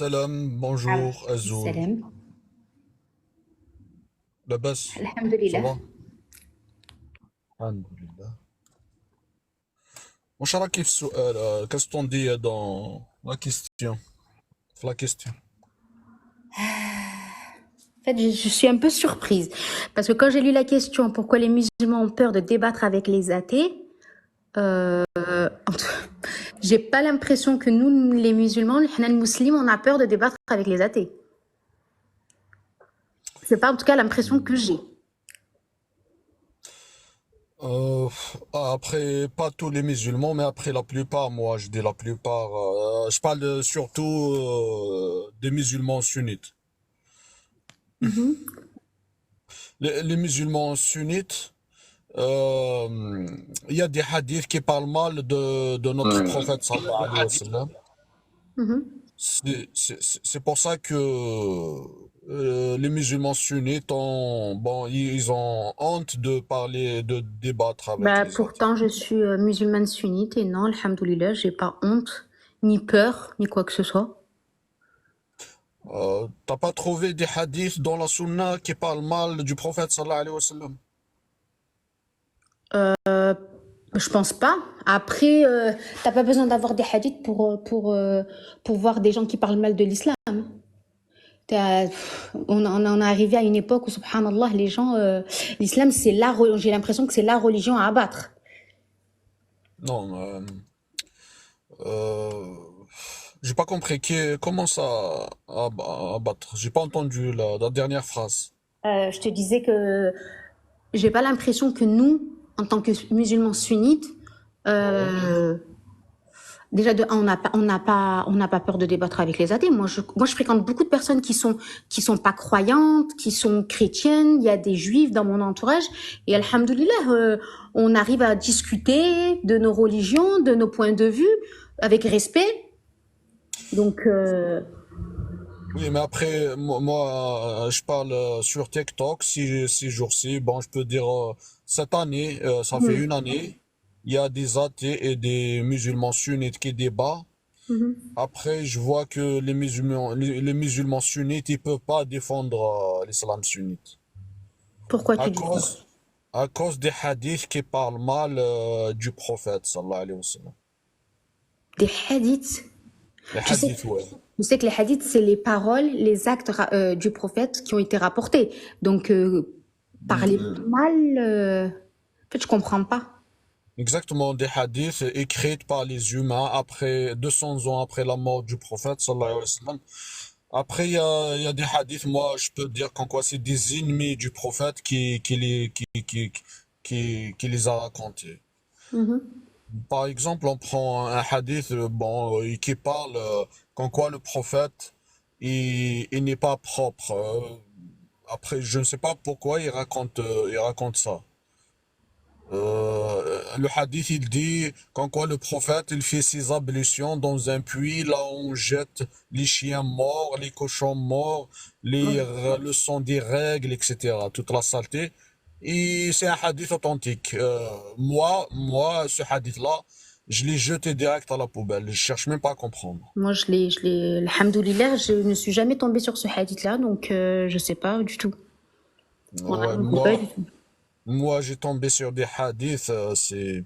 Salam, عليكم bonjour, Azoul. السلام. Labas, الحمد ça لله. va? Alhamdulillah. Mon cher Akif Souel, qu'est-ce qu'on dit dans la question? La question. En fait, je suis un peu surprise parce que quand j'ai lu la question pourquoi les musulmans ont peur de débattre avec les athées, euh, j'ai pas l'impression que nous, les musulmans, les Hanan musulmans, on a peur de débattre avec les athées. C'est pas en tout cas l'impression que j'ai. Euh, Après, pas tous les musulmans, mais après la plupart, moi je dis la plupart, je parle surtout des musulmans sunnites. Mhm. Les musulmans sunnites, il y a des hadiths qui parlent mal de notre prophète sallallahu alayhi wa sallam. Mhm. C'est pour ça que les musulmans sunnites ont, bon, ils ont honte de parler, de débattre avec Bah, les athées. pourtant, je suis musulmane sunnite et non, alhamdoulilah, j'ai pas honte, ni peur, ni quoi que ce soit. T'as pas trouvé des hadiths dans la sunna qui parlent mal du prophète sallallahu alayhi wa sallam? Je pense pas. Après, t'as pas besoin d'avoir des hadiths pour voir des gens qui parlent mal de l'islam. On en est arrivé à une époque où, subhanallah, les gens, l'islam, j'ai l'impression que c'est la religion à abattre. Non, euh, j'ai pas compris. Comment ça à battre? J'ai pas entendu la dernière phrase. Je te disais que j'ai pas l'impression que nous, en tant que musulmans sunnites, Ouais. euh, déjà, on n'a pas peur de débattre avec les athées. Moi, je fréquente beaucoup de personnes qui sont pas croyantes, qui sont chrétiennes. Il y a des juifs dans mon entourage. Et alhamdoulilah, on arrive à discuter de nos religions, de nos points de vue, avec respect. Donc, Oui, mais après, moi, je parle sur TikTok, six jours-ci. Bon, je peux dire, cette année, ça fait mhm, une année, il y a des athées et des musulmans sunnites qui débattent. mhm. Après, je vois que les musulmans sunnites, ils peuvent pas défendre l'islam sunnite. Pourquoi À tu dis ça? cause, à cause des hadiths qui parlent mal du prophète, sallallahu alayhi wa sallam. Des hadiths. Les Tu sais, hadiths, ouais. tu sais que les hadiths, c'est les paroles, les actes du prophète qui ont été rapportés. Donc, parler mal, en fait, je comprends pas. Exactement, des hadiths écrits par les humains après 200 ans après la mort du prophète, sallallahu alayhi wa sallam. Après, il y a des hadiths, moi, je peux dire qu'en quoi c'est des ennemis du prophète qui les a racontés. Mhm. Par exemple, on prend un hadith, bon, qui parle qu'en quoi le prophète, il n'est pas propre. Après, je ne sais pas pourquoi il raconte ça. Le hadith, il dit qu'en quoi le prophète, il fait ses ablutions dans un puits, là où on jette les chiens morts, les cochons morts, le sang des règles, etc. Toute la saleté. Et c'est un hadith authentique. Ce hadith-là, je l'ai jeté direct à la poubelle. Je cherche même pas à comprendre. Moi, alhamdoulilah, je ne suis jamais tombée sur ce hadith-là, donc je sais pas du tout. Voilà, Ouais, je sais pas du tout. moi, j'ai tombé sur des hadiths, c'est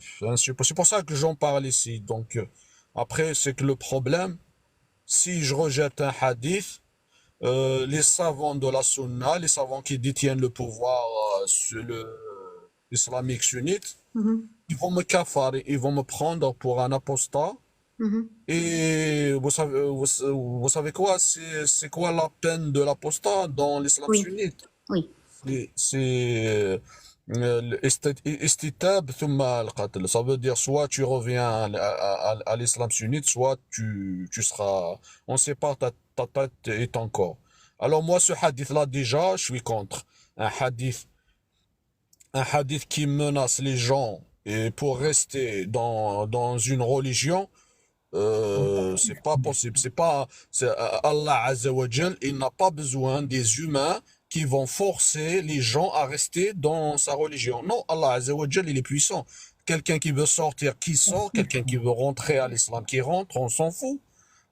pour ça que j'en parle ici. Donc, après, c'est que le problème, si je rejette un hadith, les savants de la Sunna, les savants qui détiennent le pouvoir sur le islamique sunnite, Mhm, ils vont me cafarer, ils vont me prendre pour un apostat. mhm. Et vous savez quoi? C'est quoi la peine de l'apostat dans l'islam Oui, sunnite? oui. C'est istitab thumma al-qatl. Ça veut dire soit tu reviens à l'islam sunnite, soit tu seras, on sépare ta tête et ton corps. Alors moi, ce hadith-là, déjà, je suis contre. Un hadith, un hadith qui menace les gens et pour rester dans une religion, c'est pas possible. Allah Azza wa Jal, il n'a pas besoin des humains qui vont forcer les gens à rester dans sa religion. Non, Allah Azza wa Jal, il est puissant. Quelqu'un qui veut sortir, qui sort. Quelqu'un qui veut rentrer à l'islam, qui rentre, on s'en fout.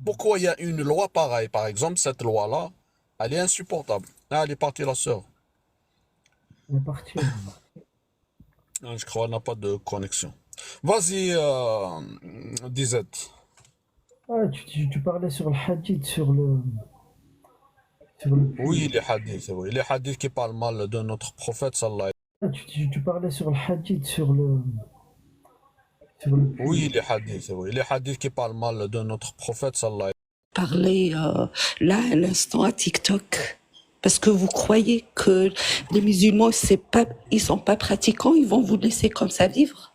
Pourquoi il y a une loi pareille? Par exemple, cette loi-là, elle est insupportable. Ah, elle est partie, la sœur. Elle est partie. Ah, je crois qu'elle n'a pas de connexion. Vas-y, Disette. Ah, tu parlais sur le hadith, sur le puits. Oui, les hadiths, c'est vrai. Les hadiths qui parlent mal de notre prophète, sallallahu Ah, tu parlais sur le hadith, sur le puits. Oui, les hadiths, c'est vrai. Les hadiths qui parlent mal de notre prophète, sallallahu Parler là à l'instant à TikTok parce que vous croyez que les musulmans ils sont pas pratiquants, ils vont vous laisser comme ça vivre.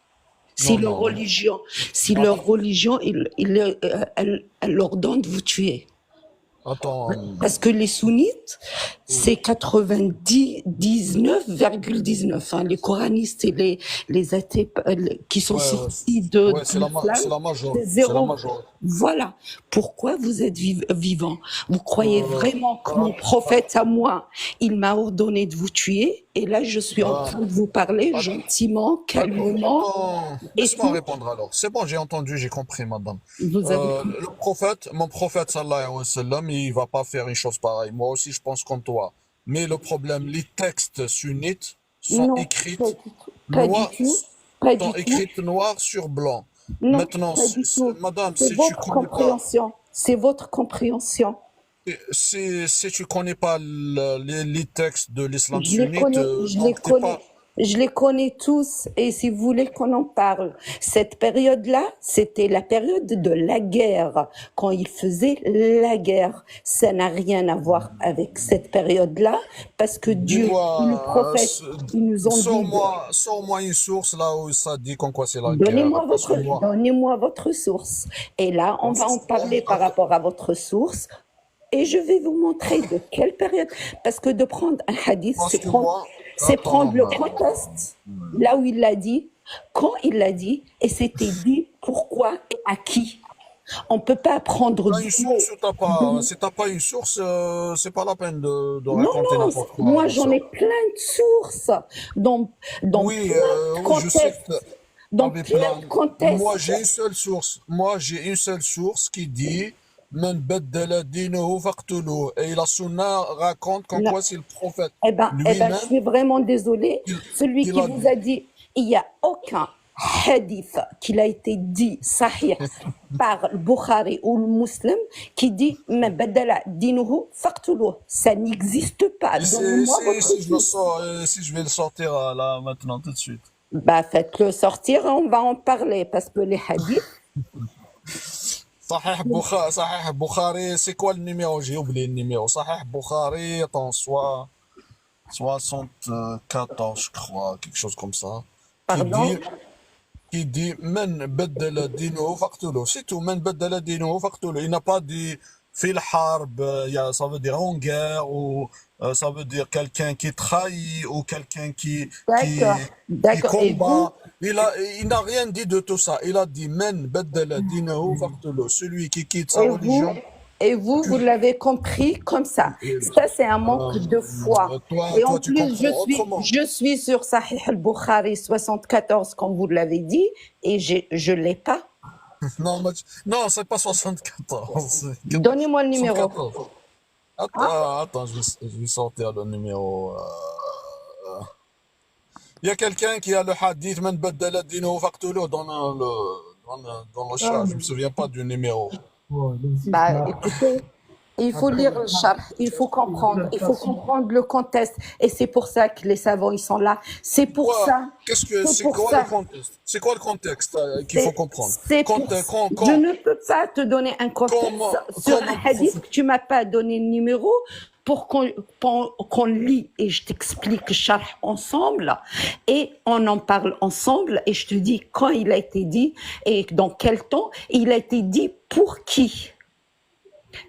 Si Non, leur non, non. religion, si Attends, leur religion, elle leur donne de vous tuer. attends. Parce que les sunnites, Oui. c'est 99,19. Hein. Les coranistes et les athées qui sont Ouais, ouais, sortis ouais, de l'islam, c'est la c'est majorité. C'est la zéro. majorité. Voilà pourquoi vous êtes vivant. Vous croyez vraiment que mon Ah, prophète à moi, il m'a ordonné de vous tuer, et là je suis en ah, train de vous parler ah, gentiment, d'accord, calmement, attends. et Laisse-moi tout. répondre alors. C'est bon, j'ai entendu, j'ai compris, madame. Vous avez Le prophète, mon prophète, sallallahu alayhi wa sallam, il va pas faire une chose pareille. Moi aussi, je pense comme toi. Mais le problème, les textes sunnites sont non, pas écrits du tout, pas du noir, tout, pas sont du tout. écrites noir sur blanc. Non, Maintenant, pas du tout. madame, C'est si tu votre connais pas, compréhension. C'est votre compréhension. si tu connais pas les textes de l'islam Je les sunnite, connais, je les donc t'es connais, pas. je les connais tous. Et si vous voulez qu'on en parle, cette période-là, c'était la période de la guerre, quand ils faisaient la guerre. Ça n'a rien à voir avec cette période-là, parce que Dieu et le Dis-moi, prophète, ils nous ont dit, sors-moi une source là où ça dit qu'en quoi c'est la guerre. Parce que moi, donnez-moi votre source. Et là, on va en parler par attends, rapport à votre source. Et je vais vous montrer de quelle période. Parce que de prendre un hadith, parce que moi, c'est attends, prendre le contexte, là où il l'a dit, quand il l'a dit, et c'était dit pourquoi et à qui. On ne peut pas prendre t'as deux une mots. source ou t'as pas? Si t'as pas une source, c'est pas la peine de Non, raconter non, n'importe quoi, moi ma j'en soeur. ai plein de sources dans Oui, plein de oui, je sais que contextes. Dans t'avais plein plein. de Moi, contextes. j'ai une seule source. Moi, j'ai une seule source qui dit Man baddala dinahu faqtuluhu. Et la sunna raconte qu'en quoi c'est le prophète Je lui-même suis vraiment désolée. qui, Celui qui qui l'a vous dit. a dit, il n'y a aucun hadith qui a été dit sahih par le Bukhari ou le Muslim qui dit "Ma badala dinuhu faqtuluhu". Ça n'existe pas. Et Donnez-moi votre si je le source. sors, si je vais le sortir là maintenant tout de suite. Bah, faites-le sortir, on va en parler parce que les hadiths, Sahih Bukhari, c'est quoi le numéro? J'ai oublié le numéro. Sahih Bukhari, attends, soit 74, je crois, quelque chose comme ça, qui pardon, dit, qui dit, Men baddala dinahu faqtuluhu. C'est tout, Men baddala dinahu faqtuluhu. Il n'a pas dit, fil harb, ça veut dire en guerre, ou ça veut dire quelqu'un qui trahit, ou quelqu'un qui, d'accord, qui d'accord. combat. Il n'a rien dit de tout ça. Il a dit, Men baddala dinahu faqtuluhu. Celui qui quitte sa Et vous, religion, vous l'avez compris comme ça. Ça, c'est un manque de foi. Et en toi, tu plus, comprends autrement. je suis sur Sahih al-Bukhari 74, comme vous l'avez dit, et je l'ai pas. Non, non, c'est pas 74. C'est Donnez-moi le numéro. 74. Attends, je vais sortir le numéro. Il y a quelqu'un qui a le hadith Man baddala dinahu faqtuluhu dans le Ah, chat. Je me souviens pas du numéro. bon, il existe, Bah, mais écoutez, il faut après, lire le char, il faut comprendre, il faut comprendre le contexte. Et c'est pour ça que les savants, ils sont là. C'est pour Quoi? ça. C'est C'est pour quoi le ça. contexte? C'est quoi le contexte qu'il faut comprendre? C'est pour Je ne peux pas te donner un contexte sur un hadith que tu m'as pas donné le numéro pour qu'on lit et je t'explique charh ensemble et on en parle ensemble et je te dis quand il a été dit et dans quel temps il a été dit pour qui.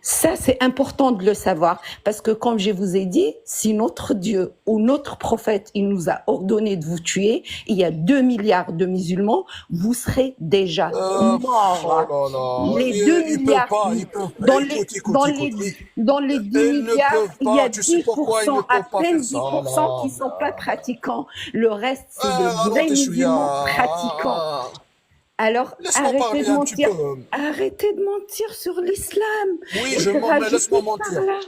Ça, c'est important de le savoir parce que, comme je vous ai dit, si notre Dieu ou notre prophète, il nous a ordonné de vous tuer, il y a 2 milliards de musulmans, vous serez déjà morts. Oh là là. Les 2 Ils peuvent milliards, pas, ils peuvent pas. Écoute. dans les 10 Ils ne milliards, peuvent il y a pas. Tu sais pourquoi ils ne 10%, à peuvent pas peine faire ça? 10% qui sont pas pratiquants. Le reste, c'est des vrais Arrête, musulmans pratiquants. Alors, Laisse-moi parler un petit peu. arrêtez de mentir sur l'islam. Oui, Et je de mens, mais laisse-moi rajouter par mentir. là.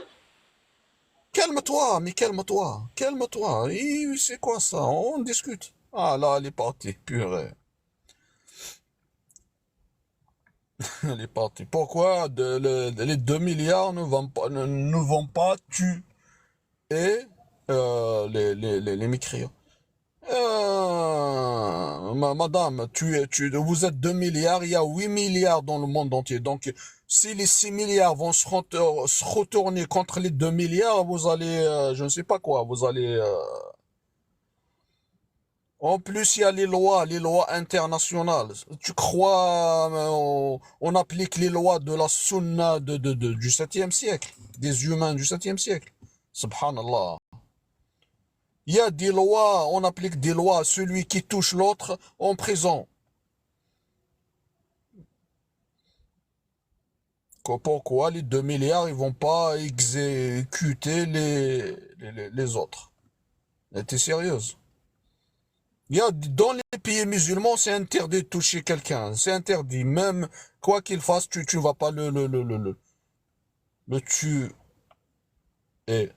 Calme-toi, mais calme-toi. Calme-toi. C'est quoi ça? On discute. Ah là, elle est partie. Purée. Elle est partie. Pourquoi les 2 milliards ne vont pas tuer les mécréants? Madame, vous êtes 2 milliards, il y a 8 milliards dans le monde entier. Donc, si les 6 milliards vont se retourner contre les 2 milliards, vous allez, je ne sais pas quoi, vous allez... En plus, il y a les lois internationales. Tu crois, on applique les lois de la sunna du 7e siècle, des humains du 7e siècle. Subhanallah. Il y a des lois, on applique des lois à celui qui touche l'autre en prison. Pourquoi les 2 milliards, ils vont pas exécuter les autres? T'es sérieuse? Dans les pays musulmans, c'est interdit de toucher quelqu'un. C'est interdit. Même quoi qu'il fasse, tu vas pas le tuer. Et,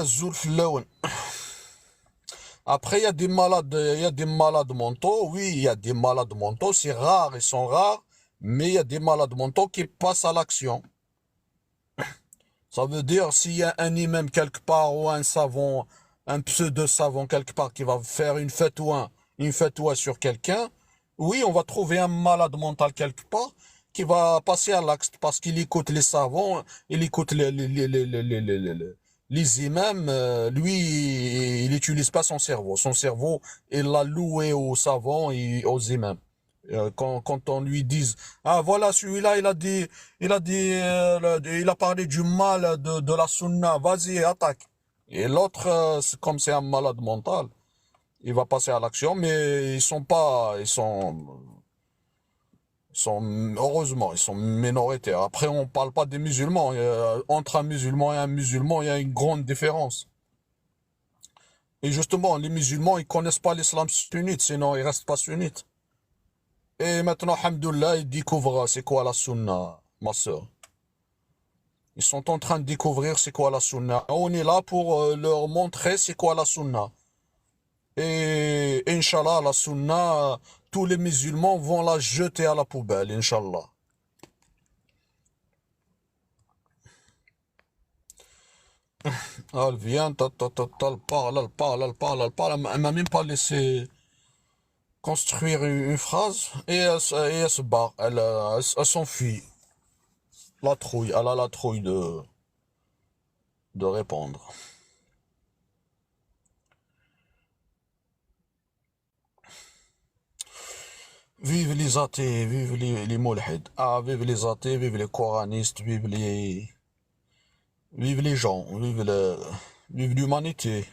Zulf Laouen. Après, il y a des malades mentaux. Oui, il y a des malades mentaux. C'est rare, ils sont rares. Mais il y a des malades mentaux qui passent à l'action. Ça veut dire, s'il y a un imam quelque part ou un savant, un pseudo-savant quelque part qui va faire une fatwa sur quelqu'un, oui, on va trouver un malade mental quelque part qui va passer à l'acte parce qu'il écoute les savants, il écoute les imams, lui, il n'utilise pas son cerveau. Son cerveau, il l'a loué aux savants et aux imams. Quand on lui dise, ah voilà, celui-là, il a parlé du mal de la sunna, vas-y, attaque. Et l'autre, comme c'est un malade mental, il va passer à l'action, mais heureusement, ils sont minoritaires. Après, on parle pas des musulmans. Entre un musulman et un musulman, il y a une grande différence. Et justement, les musulmans, ils connaissent pas l'islam sunnite, sinon ils restent pas sunnites. Et maintenant, alhamdoulilah, ils découvrent c'est quoi la sunna, ma sœur. Ils sont en train de découvrir c'est quoi la sunna. On est là pour leur montrer c'est quoi la sunna. Et Inch'Allah, la sunna, tous les musulmans vont la jeter à la poubelle, Inch'Allah. Elle vient, elle parle. Elle m'a même pas laissé construire une phrase et elle se barre. Elle s'enfuit. La trouille, elle a la trouille de répondre. Vive les athées, vive les mulhids. Ah, vive les athées, vive les coranistes, vive les gens, vive l'humanité.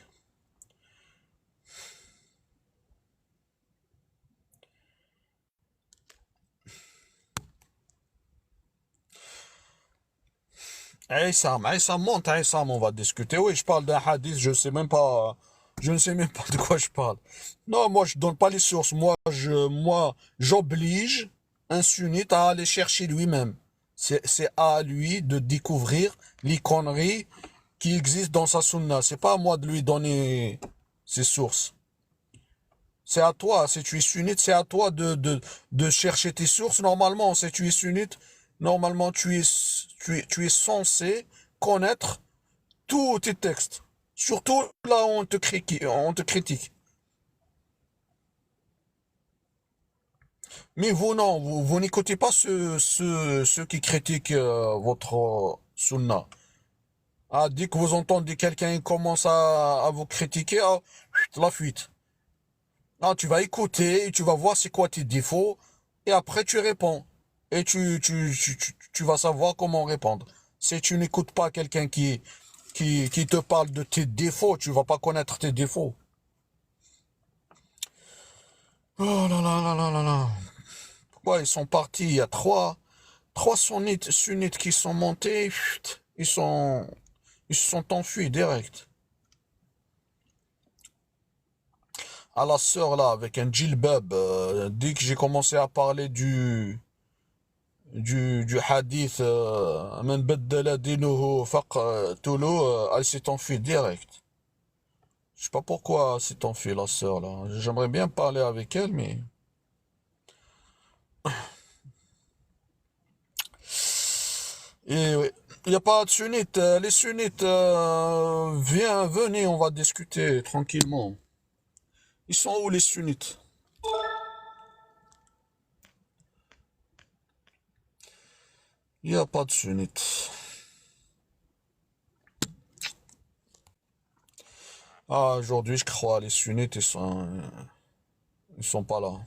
Aïssam, monte, Aïssam, on va discuter. Oui, je parle d'un hadith, je ne sais même pas de quoi je parle. Non, moi, je donne pas les sources. J'oblige un sunnite à aller chercher lui-même. C'est à lui de découvrir les conneries qui existent dans sa sunna. C'est pas à moi de lui donner ses sources. C'est à toi, si tu es sunnite, c'est à toi de chercher tes sources. Normalement, si tu es sunnite, normalement, tu es censé connaître tous tes textes. Surtout là où on te critique. Mais vous, non, vous n'écoutez pas ceux qui critiquent votre sunna. Ah, dès que vous entendez quelqu'un qui commence à vous critiquer, ah, la fuite. Ah, tu vas écouter et tu vas voir c'est quoi tes défauts et après tu réponds. Et tu vas savoir comment répondre. Si tu n'écoutes pas quelqu'un qui te parle de tes défauts, tu vas pas connaître tes défauts. Oh là là là là là là. Ouais, ils sont partis. Il y a trois sunnites qui sont montés. Ils se sont enfuis direct. à la sœur là, avec un djilbab, dès que j'ai commencé à parler du hadith, Man baddala dinuhu faqtuluhu, elle s'est enfuie direct. Je sais pas pourquoi elle s'est enfuie, la sœur là. J'aimerais bien parler avec elle, mais... Et oui, il n'y a pas de sunnites. Les sunnites, venez, on va discuter tranquillement. Ils sont où les sunnites? Il n'y a pas de sunnites. Ah, aujourd'hui, je crois, les sunnites, ils sont pas là.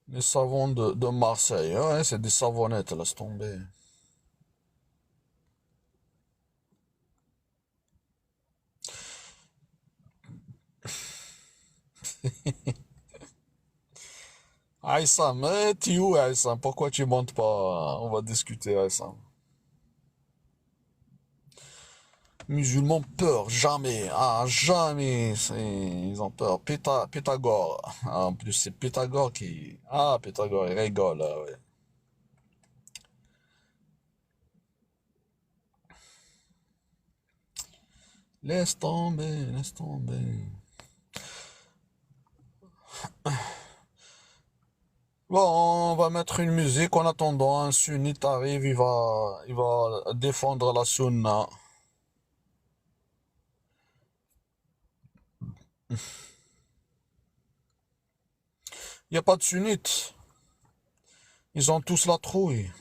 Les savons de Marseille, ouais, c'est des savonnettes, laisse tomber. Aïssam, t'es où, Aïssam? Pourquoi tu montes pas? On va discuter, Aïssam. Musulmans peur, jamais, ah, jamais, ils ont peur. Pythagore, ah, en plus c'est Pythagore qui... Ah, Pythagore, il rigole, là, ouais. Laisse tomber, laisse tomber. Bon, on va mettre une musique en attendant, un sunnite arrive, il va défendre la sunna. Il n'y a pas de sunnites, ils ont tous la trouille.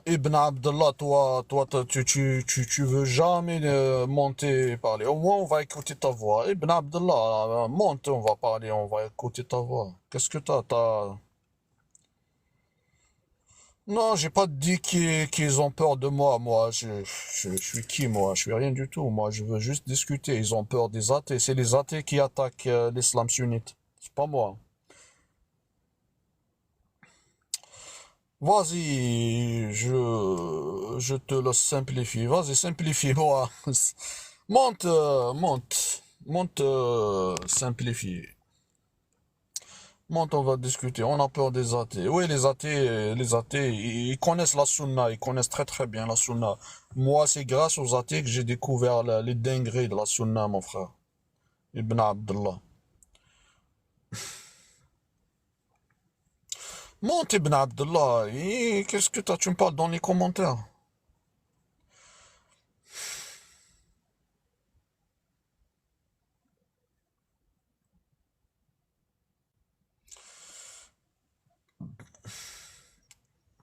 Ibn Abdallah, tu veux jamais monter et parler. Au moins, on va écouter ta voix. Ibn Abdallah, monte, on va parler, on va écouter ta voix. Qu'est-ce que t'as? Non, j'ai pas dit qu'ils ont peur de moi. Moi, je suis qui, moi? Je suis rien du tout. Moi, je veux juste discuter. Ils ont peur des athées. C'est les athées qui attaquent l'islam sunnite. C'est pas moi. Vas-y, je te le simplifie. Vas-y, simplifie-moi. Monte, monte, simplifie. Monte, on va discuter. On a peur des athées. Oui, les athées, ils connaissent la sunna. Ils connaissent très très bien la sunna. Moi, c'est grâce aux athées que j'ai découvert les dingueries de la sunna, mon frère. Ibn Abdullah. Monte, Ibn Abdullah. Qu'est-ce que tu me parles dans les commentaires?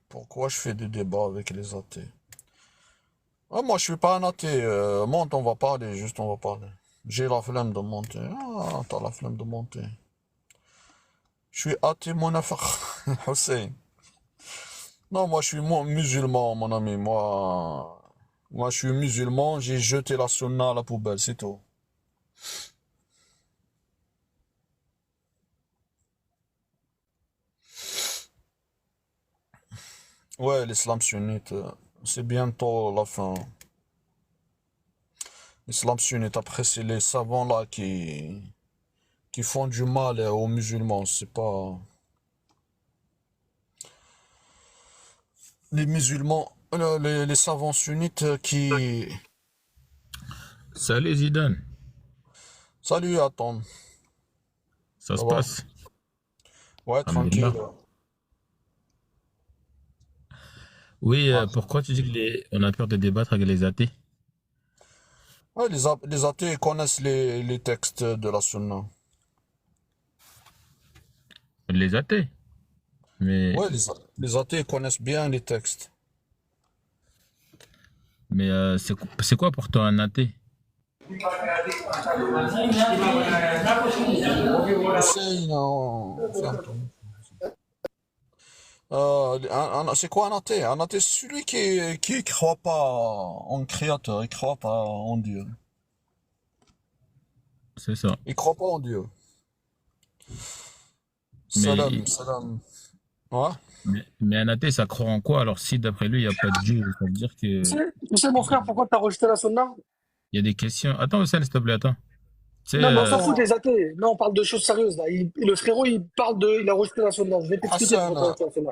Pourquoi je fais des débats avec les athées? Ah, moi, je suis pas un athée. Monte, on va parler, juste on va parler. J'ai la flemme de monter. Ah, t'as la flemme de monter. Je suis athée, mon affaire. Hussein. Non, moi, je suis musulman, mon ami. Moi, je suis musulman. J'ai jeté la sunna à la poubelle, c'est tout. Ouais, l'islam sunnite, c'est bientôt la fin. L'islam sunnite, après, c'est les savants là qui font du mal aux musulmans. C'est pas... Les musulmans, les savants sunnites qui... Salut Zidane, Salut, attends. ça Ça se va? passe? Ouais, tranquille. Alhamdulillah. Oui, Ouais. pourquoi tu dis on a peur de débattre avec les athées? Ouais, les athées connaissent les textes de la sunna. Les athées? Mais, Ouais, les athées connaissent bien les textes. c'est quoi pour toi un athée? Essaye, non, ferme ton- C'est quoi un athée? Un athée, c'est celui qui croit pas en créateur, il croit pas en Dieu. C'est ça. Il croit pas en Dieu. Mais, Salam, salam. Ouais. mais un athée, ça croit en quoi? Alors, si d'après lui, il n'y a pas de Dieu, ça veut dire qu'il Tu sais, mon frère, pourquoi tu as rejeté la sunna? y a des questions. Attends, Hussein, s'il te plaît, attends. Tu sais, Non, mais on s'en Attends, fout des athées. Non, on parle de choses sérieuses, là. Le frérot, il a rejeté la sunna. Je vais t'expliquer pourquoi il a Hassan, rejeté la sunna.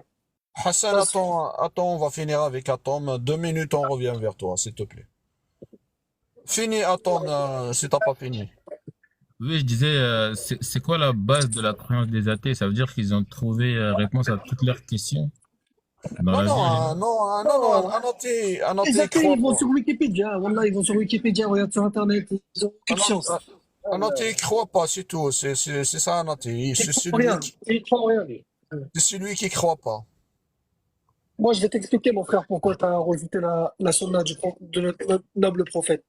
Hassan, Parce- attends, on va finir avec Atom. 2 minutes, on revient vers toi, s'il te plaît. Fini, Atom, si t'as pas fini. oui, je disais, c'est quoi la base de la croyance des athées? Ça veut dire qu'ils ont trouvé réponse à toutes leurs questions dans Non, la non, vie. non, Non, un les athée, il athées, croit ils vont pas. sur Wikipédia. Wallah, ils vont sur Wikipédia, regarde sur Internet. Ils ont aucune Un, science. athée, un athée, il croit pas, c'est tout. C'est ça, un athée. Ils croient en rien. Ils croient en rien, lui. C'est celui qui croit pas. Moi, je vais t'expliquer, mon frère, pourquoi tu as rejeté la sunna de notre noble prophète.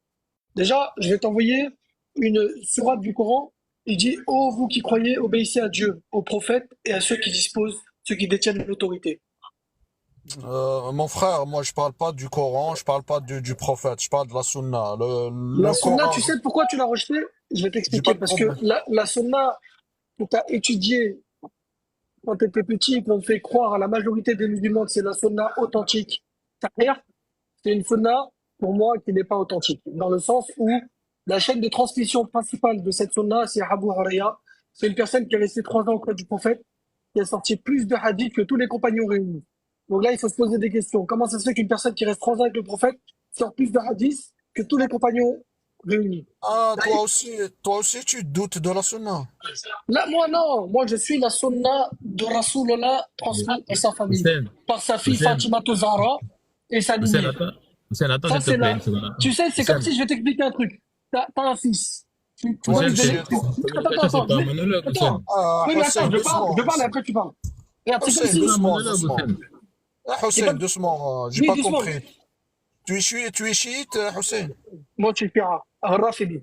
Déjà, je vais t'envoyer une sourate du Coran. Il dit, ô vous qui croyez, obéissez à Dieu, aux prophètes et à ceux qui disposent, ceux qui détiennent l'autorité. Mon frère, moi, je parle pas du Coran, je parle pas du prophète, je parle de la sunna. La Le sunna, Coran, tu sais pourquoi tu l'as rejetée? Je vais j'ai pas t'expliquer. de Parce que problème. la sunna que tu as étudiée quand tu étais petit, qu'on fait croire à la majorité des musulmans que c'est la sunna authentique, c'est-à-dire, c'est une sunna, pour moi, qui n'est pas authentique. Dans le sens où la chaîne de transmission principale de cette sunna, c'est Abu Huraira. C'est une personne qui est restée 3 ans auprès du prophète, qui a sorti plus de hadiths que tous les compagnons réunis. Donc là, il faut se poser des questions. Comment ça se fait qu'une personne qui reste 3 ans avec le prophète sort plus de hadiths que tous les compagnons réunis? Ah, Là, toi aussi, tu doutes de la sunna. là, moi, non. Moi, je suis la sunna de Rasulullah transmise à sa famille Hussein, par sa fille Hussein, Fatima Zahra et sa Hussein, lignée. attends. Hussein, attends, Ça, s'il te c'est plaît, là. une seconde. Tu sais, c'est comme Hussein, si je vais t'expliquer un truc. T'as un fils. Tu dois Hussein, lui donner. ça, c'est Attends, pas un monologue, attends. Hussein. Ah, Oui, mais Hussein, attends, doucement. je parle et après tu parles. Regarde, c'est comme Hussein, C'est pas si. un doucement, monologue, doucement. Hussein. Ah, C'est Hussein, comme. doucement. J'ai Oui, pas doucement. compris. Tu es chiite, Hussein? Moi, je suis Pira. Rafidi.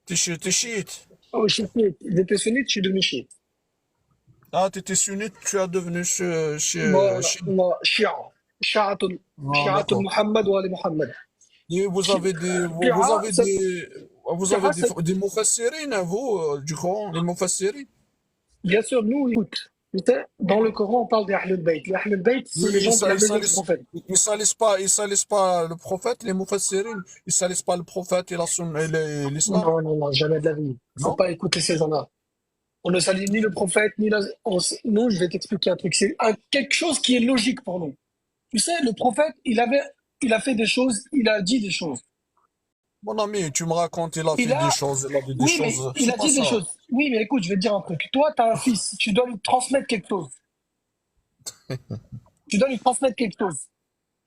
T'es chiite. Oh, je suis chiite. J'étais sunnite, je suis devenu chiite. Ah, t'étais sunnite, tu es devenu Voilà. chiite. Moi, Shia. Shi'atul Ah, d'accord. Muhammad wa Ali Muhammad. Et vous avez Pira, Pira, des mufassirines, vous, du Coran, les mufassirines. bien sûr, nous, écoute. Tu sais, dans le Coran, on parle des Ahlul Bayt. Les Ahlul Bayt, c'est les gens de la maison du prophète. Ils salissent pas le prophète, les mufassirines. Ils salissent pas le prophète et la sunna et l'islam. Non, non, non, jamais de la vie. Il ne faut Non? pas écouter ces gens-là. On ne salit ni le prophète, ni la... Nous, je vais t'expliquer un truc. C'est quelque chose qui est logique pour nous. Tu sais, le prophète, il a fait des choses, il a dit des choses. Mon ami, tu me racontes, il a Il fait des a, choses, il a dit des oui, mais choses. il C'est a pas dit des ça. choses. Oui, mais écoute, je vais te dire un truc. Toi, tu as un fils, tu dois lui transmettre quelque chose. Tu dois lui transmettre quelque chose.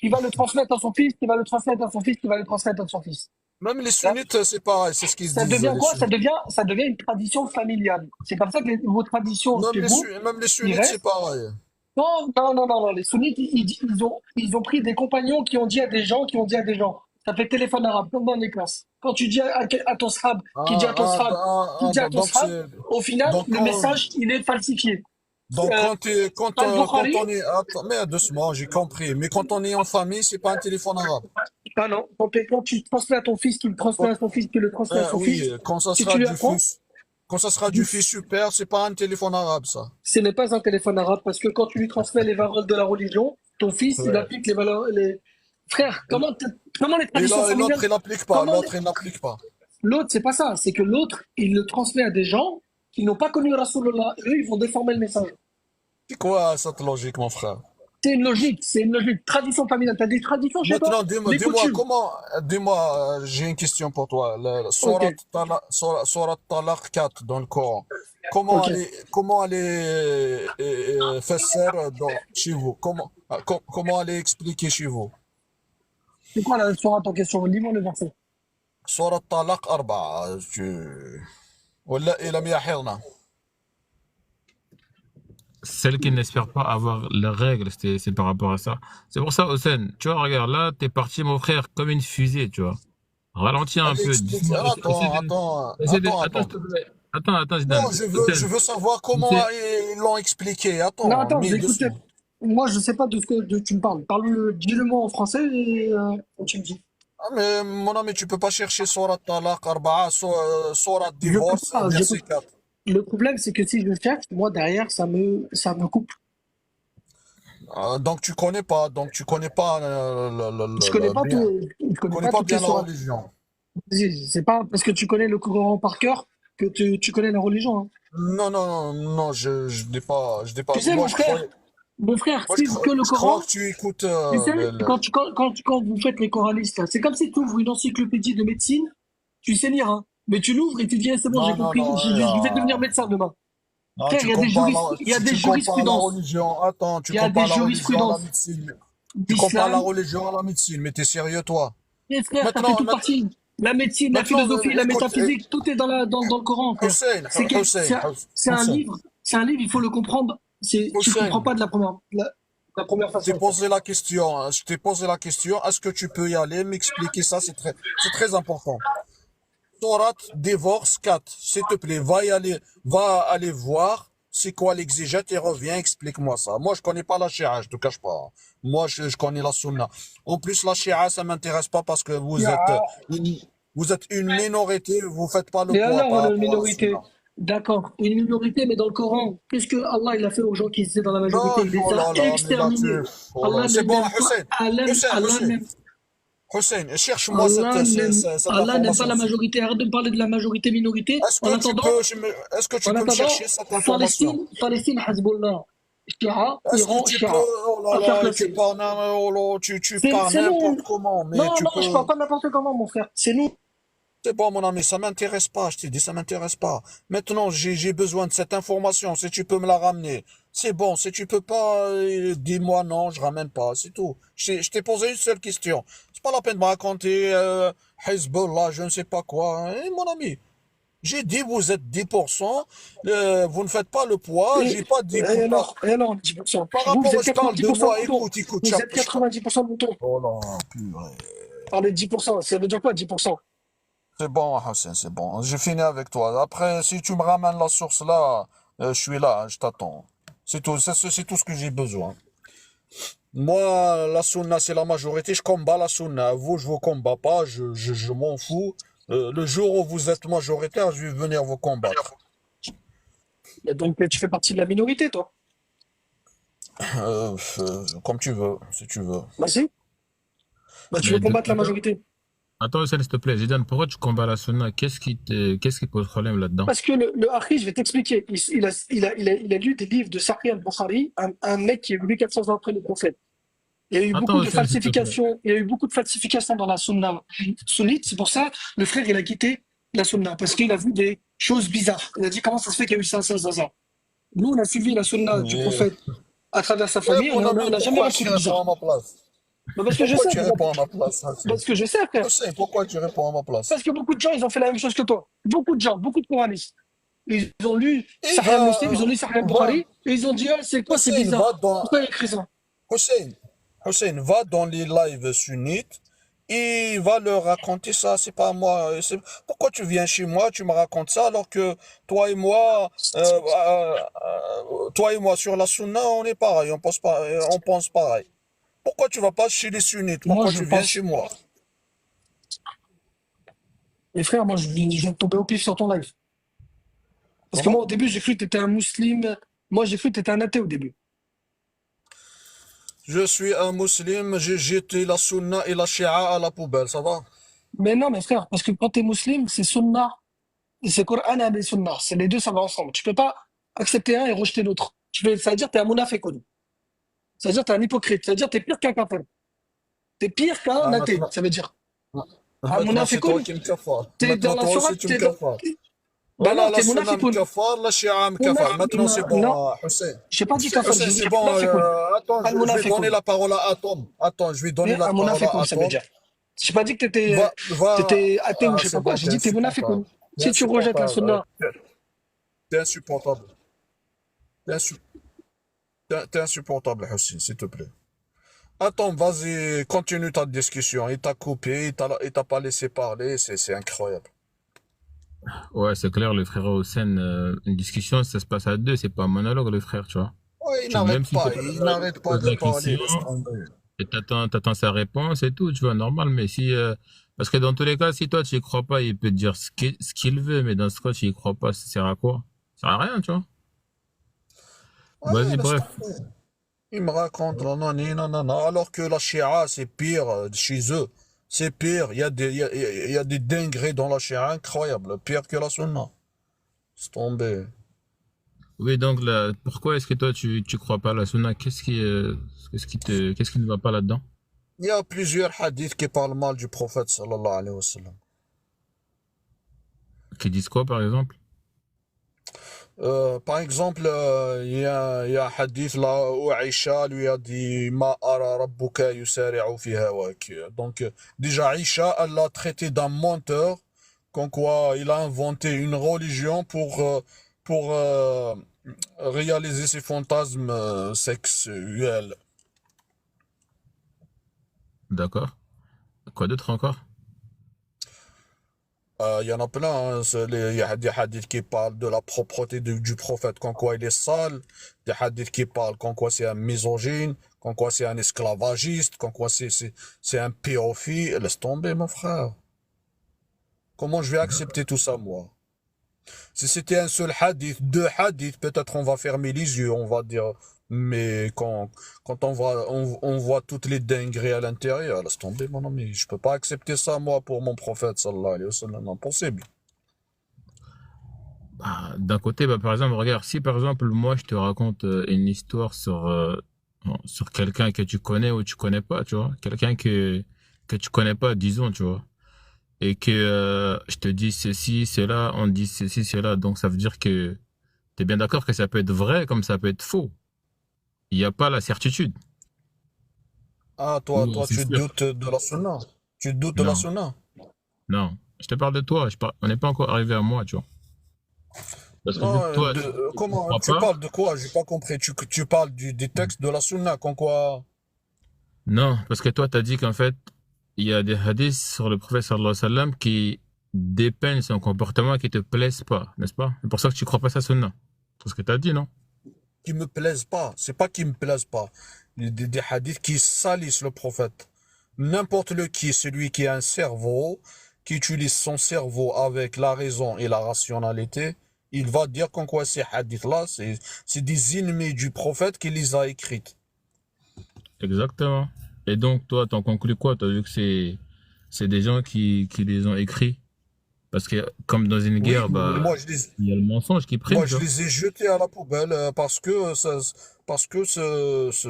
Il va le transmettre à son fils, il va le transmettre à son fils, il va le transmettre à son fils. Même les Ça, sunnites, c'est pareil, c'est ce qu'ils se ça disent, devient les quoi? sunnites. Ça devient une tradition familiale. C'est comme ça que vos traditions chez vous, Même les ils sunnites, c'est restent. pareil. Non, non, non, non, non. Les sunnites, ils ont pris des compagnons qui ont dit à des gens, qui ont dit à des gens. Ça fait téléphone arabe, comme dans les classes. Quand tu dis à ton sahab, qui dit à ton sahab, qui dit à ton Donc, sahab, au final, donc, le message, il est falsifié. donc Euh, quand Al-Bukhari, on est, attends, mais doucement, j'ai compris. Mais quand on est en famille, c'est pas un téléphone arabe. ah non, quand tu transmets à ton fils, qui le transmet à son fils, qui le transmet à son Oui, fils, quand ça si sera tu lui du apprends, fils, quand ça sera du fils super, c'est pas un téléphone arabe, ça. ce n'est pas un téléphone arabe, parce que quand tu lui transmets les valeurs de la religion, ton fils, il Ouais. applique les valeurs, frère, comment les Et traditions là, l'autre, familiales, il n'applique pas. comment L'autre, il n'applique pas. l'autre, c'est pas ça, c'est que l'autre, il le transmet à des gens qui n'ont pas connu Rasulullah. Eux, ils vont déformer le message. C'est quoi cette logique, mon frère? C'est une logique. Tradition familiale. T'as des traditions chez toi? Maintenant, Des coutumes. dis-moi, j'ai une question pour toi. Ok, Surat Talaq 4 dans le Coran. ok. Comment elle est fassara chez vous? Comment elle est expliquée chez vous? C'est quoi la sourate en question? Lis-moi le verset. Surat Talaq 4. ولا لم يحضنا. Celles qui n'espèrent pas avoir leurs règles, c'est par rapport à ça. C'est pour ça, Hossein, tu vois, regarde, là, t'es parti, mon frère, comme une fusée, tu vois. Ralentis un Allez, peu. explique. Attends, s'il te plaît. Attends, Non, Zidane. je Hossein, veux savoir comment Hossein, ils l'ont expliqué. Non, Attends, attends, mais écoutez. doucement. moi, je sais pas de ce que tu me parles. Dis-le-moi en français et tu me dis. Ah, mais mon ami, tu peux pas chercher Surat Talaq 4, Surat Je peux Divorce, pas, je peux. verset 4. Le problème, c'est que si je cherche, moi, derrière, ça me coupe. Donc tu connais pas Je connais pas bien, tout, je tu connais connais pas pas toutes les bien la sourates. religion. C'est pas parce que tu connais le Coran par cœur que tu connais la religion, hein. Non, non, non, non, je n'ai Tu pas, sais, mon frère, si que le je crois Coran, que tu écoutes, tu sais, quand vous faites les coralistes, là, c'est comme si tu ouvres une encyclopédie de médecine, tu sais lire, hein, mais tu l'ouvres et tu dis, ah, c'est bon, j'ai non, non, compris, non, je vais devenir médecin demain. non, Frère, il y a des tu compares la jurisprudences, religion, attends, tu il y a des compares la religion à la jurisprudences médecine, tu compares la d'islam. religion à la médecine, mais t'es sérieux, toi? Et frère, ça fait Maintenant, toute partie. La médecine, la maintenant, philosophie, la écoute, métaphysique, tout est dans le Coran, frère. Hussein, C'est un Hussein, livre, il faut le comprendre. Tu le comprends Hussein, pas de la première je t'ai façon, frère. posé la question, hein, je t'ai posé la question, est-ce que tu peux y aller, m'expliquer ça, c'est très important. Sourate Divorce 4, s'il te plaît, va aller voir c'est quoi l'exégète et reviens, explique-moi ça. Moi, je connais pas la Shia, je te cache pas. Moi, je connais la Sunna. En plus, la Shia, ça m'intéresse pas parce que une, vous êtes une minorité, vous faites pas le Et poids alors, par on a une rapport à la Sunna. minorité. D'accord, une minorité, mais dans le Coran, qu'est-ce que Allah il a fait aux gens qui étaient dans la majorité? Non, Il les oh a là là, mais là, exterminés. oh là, Allah ne c'est bon, n'aime pas, Hussein, Hussein, cette Allah n'aime pas information. la majorité. Arrête de me parler de la majorité-minorité. Est-ce que tu En peux me attendant, chercher cette information? Palestine, Hezbollah, Shia, Est-ce que Iran, tu peux, Shia. oh là Affaire là, classée. oh là, tu parles C'est n'importe nous. comment, mais Non, tu non, je peux. parle pas n'importe comment, mon frère. C'est nous. C'est bon, mon ami, ça m'intéresse pas, je t'ai dit, ça m'intéresse pas. Maintenant, j'ai besoin de cette information, si tu peux me la ramener. C'est bon, si tu peux pas, dis-moi non, je ramène pas, c'est tout. Je t'ai posé une seule question. C'est pas la peine de me raconter, Hezbollah, je ne sais pas quoi. Mon ami, j'ai dit vous êtes 10%, vous ne faites pas le poids, j'ai pas dit Et alors, 10%. par Vous rapport, êtes je parle de 90% de moi, mouton. écoute, Vous êtes 90% de mouton. oh là, purée. Parlez de 10%. Ça veut dire quoi, 10%? C'est bon, Hassan, c'est bon. J'ai fini avec toi. Après, si tu me ramènes la source là, je suis là, je t'attends. C'est tout, c'est tout ce que j'ai besoin. Moi, la sunna, c'est la majorité. Je combats la sunna. Vous, je vous combats pas. Je m'en fous. Le jour où vous êtes majoritaire, je vais venir vous combattre. Et donc, tu fais partie de la minorité, toi. Comme tu veux, si tu veux. Bah, si. Bah, tu Mais veux combattre la majorité. attends, Hussein, s'il te plaît, Zidane, pourquoi tu combats la sunna? Qu'est-ce qui pose problème là-dedans? Parce que le Akhi, je vais t'expliquer. Il a lu des livres de Sahih al-Bukhari, un mec qui est venu 400 ans après le prophète. Il y a eu beaucoup Attends, de Hussein, s'il te plaît. falsifications. Il y a eu beaucoup de falsifications dans la sunna sunnite. C'est pour ça le frère il a quitté la sunna parce qu'il a vu des choses bizarres. Il a dit comment ça se fait qu'il y a eu ça. Nous on a suivi la sunna du Mais, prophète à travers sa famille. mon On ami, n'a jamais pourquoi vu un tu truc réponds à bizarre. ma place? Bah, parce que je Pourquoi sais, tu réponds à ma place, Hassan? parce que je sais, frère. Je sais, pourquoi tu réponds à ma place? Parce que beaucoup de gens ils ont fait la même chose que toi. Beaucoup de gens, beaucoup de coranistes. Ils ont lu Et Sahih al-Muslim, ils ont lu Sahih va, al-Bukhari et ils ont dit ah, c'est quoi, c'est Hussein, va bizarre. dans, Pourquoi il a écrit ça? Hussein, Hussein, va dans les lives sunnites et va leur raconter ça. C'est pas moi. Pourquoi tu viens chez moi, tu me racontes ça alors que toi et moi sur la sunna, on est pareil, on pense pareil. Pourquoi tu vas pas chez les sunnites? Moi Pourquoi je tu viens chez pense, moi? mes frères, moi je viens de tomber au pif sur ton live. Parce que Comment? moi, au début, j'ai cru que tu étais un musulman. Moi, j'ai cru que tu étais un athée au début. Je suis un musulman, j'ai jeté la sunna et la shia à la poubelle, ça va? Mais non, mes frères, parce que quand tu es musulman, c'est sunnah, et c'est Coran et sunnah. C'est les deux, ça va ensemble. Tu peux pas accepter un et rejeter l'autre. Ça veut dire que tu es un munafiqun. Ça veut dire que tu es un hypocrite. Ça veut dire que tu es pire qu'un kafir. Tu es pire qu'un Ah, athée. maintenant, Ça veut dire. Un maintenant c'est toi munafiqun, qui me kaffar. tu es dans Maintenant la toi aussi sourate, tu me kaffar. Ben Voilà, non, la tu es sunna me munafiqun. kaffar, la shia me kaffar. Maintenant c'est bon, Non, Hussein. j'ai pas dit kafir, Hussein, j'ai dit c'est bon. munafiqun. Attends, Al je vais donner munafiqun. la parole à Atom. Attends, je vais donner la Un parole à munafiqun, ça veut Atom. dire. J'ai pas dit que t'étais athée ou je sais C'est pas quoi. bon, J'ai t'es dit que t'es insupportable. munafiqun. T'es Si tu rejettes la insupportable. sunna, T'es insupportable. T'es insu- t'es insupportable, Hussein, s'il te plaît. Attends, vas-y, continue ta discussion. Il t'a coupé, il t'a pas laissé parler, c'est incroyable. Ouais, c'est clair, le frère Hussein, une discussion, ça se passe à deux, c'est pas un monologue, le frère, tu vois. Ouais, Même si c'est pas il vrai, tu n'arrête pas poses de la parler, question laisse tomber. et t'attends sa réponse et tout, tu vois, normal. Mais si, parce que dans tous les cas, si toi tu y crois pas, il peut te dire ce qu'il veut, mais dans ce cas, tu y crois pas, ça sert à quoi? Ça sert à rien, tu vois. Ouais, Vas-y, laisse bref. tomber. Il me raconte, nanani, nanana, alors que la Shia, c'est pire chez eux. C'est pire. Il y a des dingueries dans la Shia incroyables, pire que la Sunna. C'est tombé. Oui, donc là, pourquoi est-ce que toi tu crois pas à la sunna? Qu'est-ce qui ne va pas là-dedans? Il y a plusieurs hadiths qui parlent mal du prophète sallallahu alayhi wa sallam. Qui disent quoi, par exemple? Par exemple, il y a un hadith là où Aïcha lui a dit Ma ara rabbuka yusari'u fi hawak. Donc, déjà, Aïcha, elle l'a traité d'un menteur, comme quoi il a inventé une religion pour réaliser ses fantasmes sexuels. D'accord. Quoi d'autre encore? Il y en a plein, hein. Il y a des hadiths qui parlent de la propreté du prophète, comme quoi il est sale, des hadiths qui parlent comme quoi c'est un misogyne, comme quoi c'est un esclavagiste, comme quoi c'est un pédophile. Laisse tomber, mon frère. Comment je vais accepter tout ça, moi? Si c'était un seul hadith, deux hadiths, peut-être on va fermer les yeux, on va dire, mais quand on voit toutes les dingueries à l'intérieur, laisse tomber, mon ami. Je peux pas accepter ça, moi, pour mon prophète, sallallahu alayhi wa sallam. Impossible. Bah, d'un côté, bah, par exemple, regarde, si par exemple, moi, je te raconte une histoire sur quelqu'un que tu connais ou tu connais pas, tu vois, quelqu'un que tu connais pas, disons, tu vois, et que je te dis ceci, cela, on dit ceci, cela, donc ça veut dire que tu es bien d'accord que ça peut être vrai comme ça peut être faux. Il n'y a pas la certitude. Ah, Oui, toi, c'est tu sûr. doutes de la sunna. Tu doutes de la Non, sunna. non. Je te parle de toi. On n'est pas encore arrivé à moi, tu vois. Parce que vu Non, que toi, tu comment, crois tu pas, parles de quoi? J'ai pas compris. Tu parles des textes de la sunna, comme quoi? non, parce que toi, tu as dit qu'en fait, il y a des hadiths sur le prophète sallallahu alayhi wa sallam qui dépeignent son comportement qui te plaisent pas, n'est-ce pas? C'est pour ça que tu crois pas ça sunna. C'est ce que tu as dit, non? Qui me plaisent pas. C'est pas qui me plaisent pas. Des hadiths qui salissent le prophète. N'importe lequel, celui qui a un cerveau, qui utilise son cerveau avec la raison et la rationalité, il va dire qu'en quoi ces hadiths-là, c'est des ennemis du prophète qui les a écrites. Exactement. Et donc, toi, t'en conclus quoi? T'as vu que c'est des gens qui les ont écrits. Parce que, comme dans une Oui, guerre, bah, moi il y a le mensonge qui prime, moi tu je vois. les ai jetés à la poubelle parce que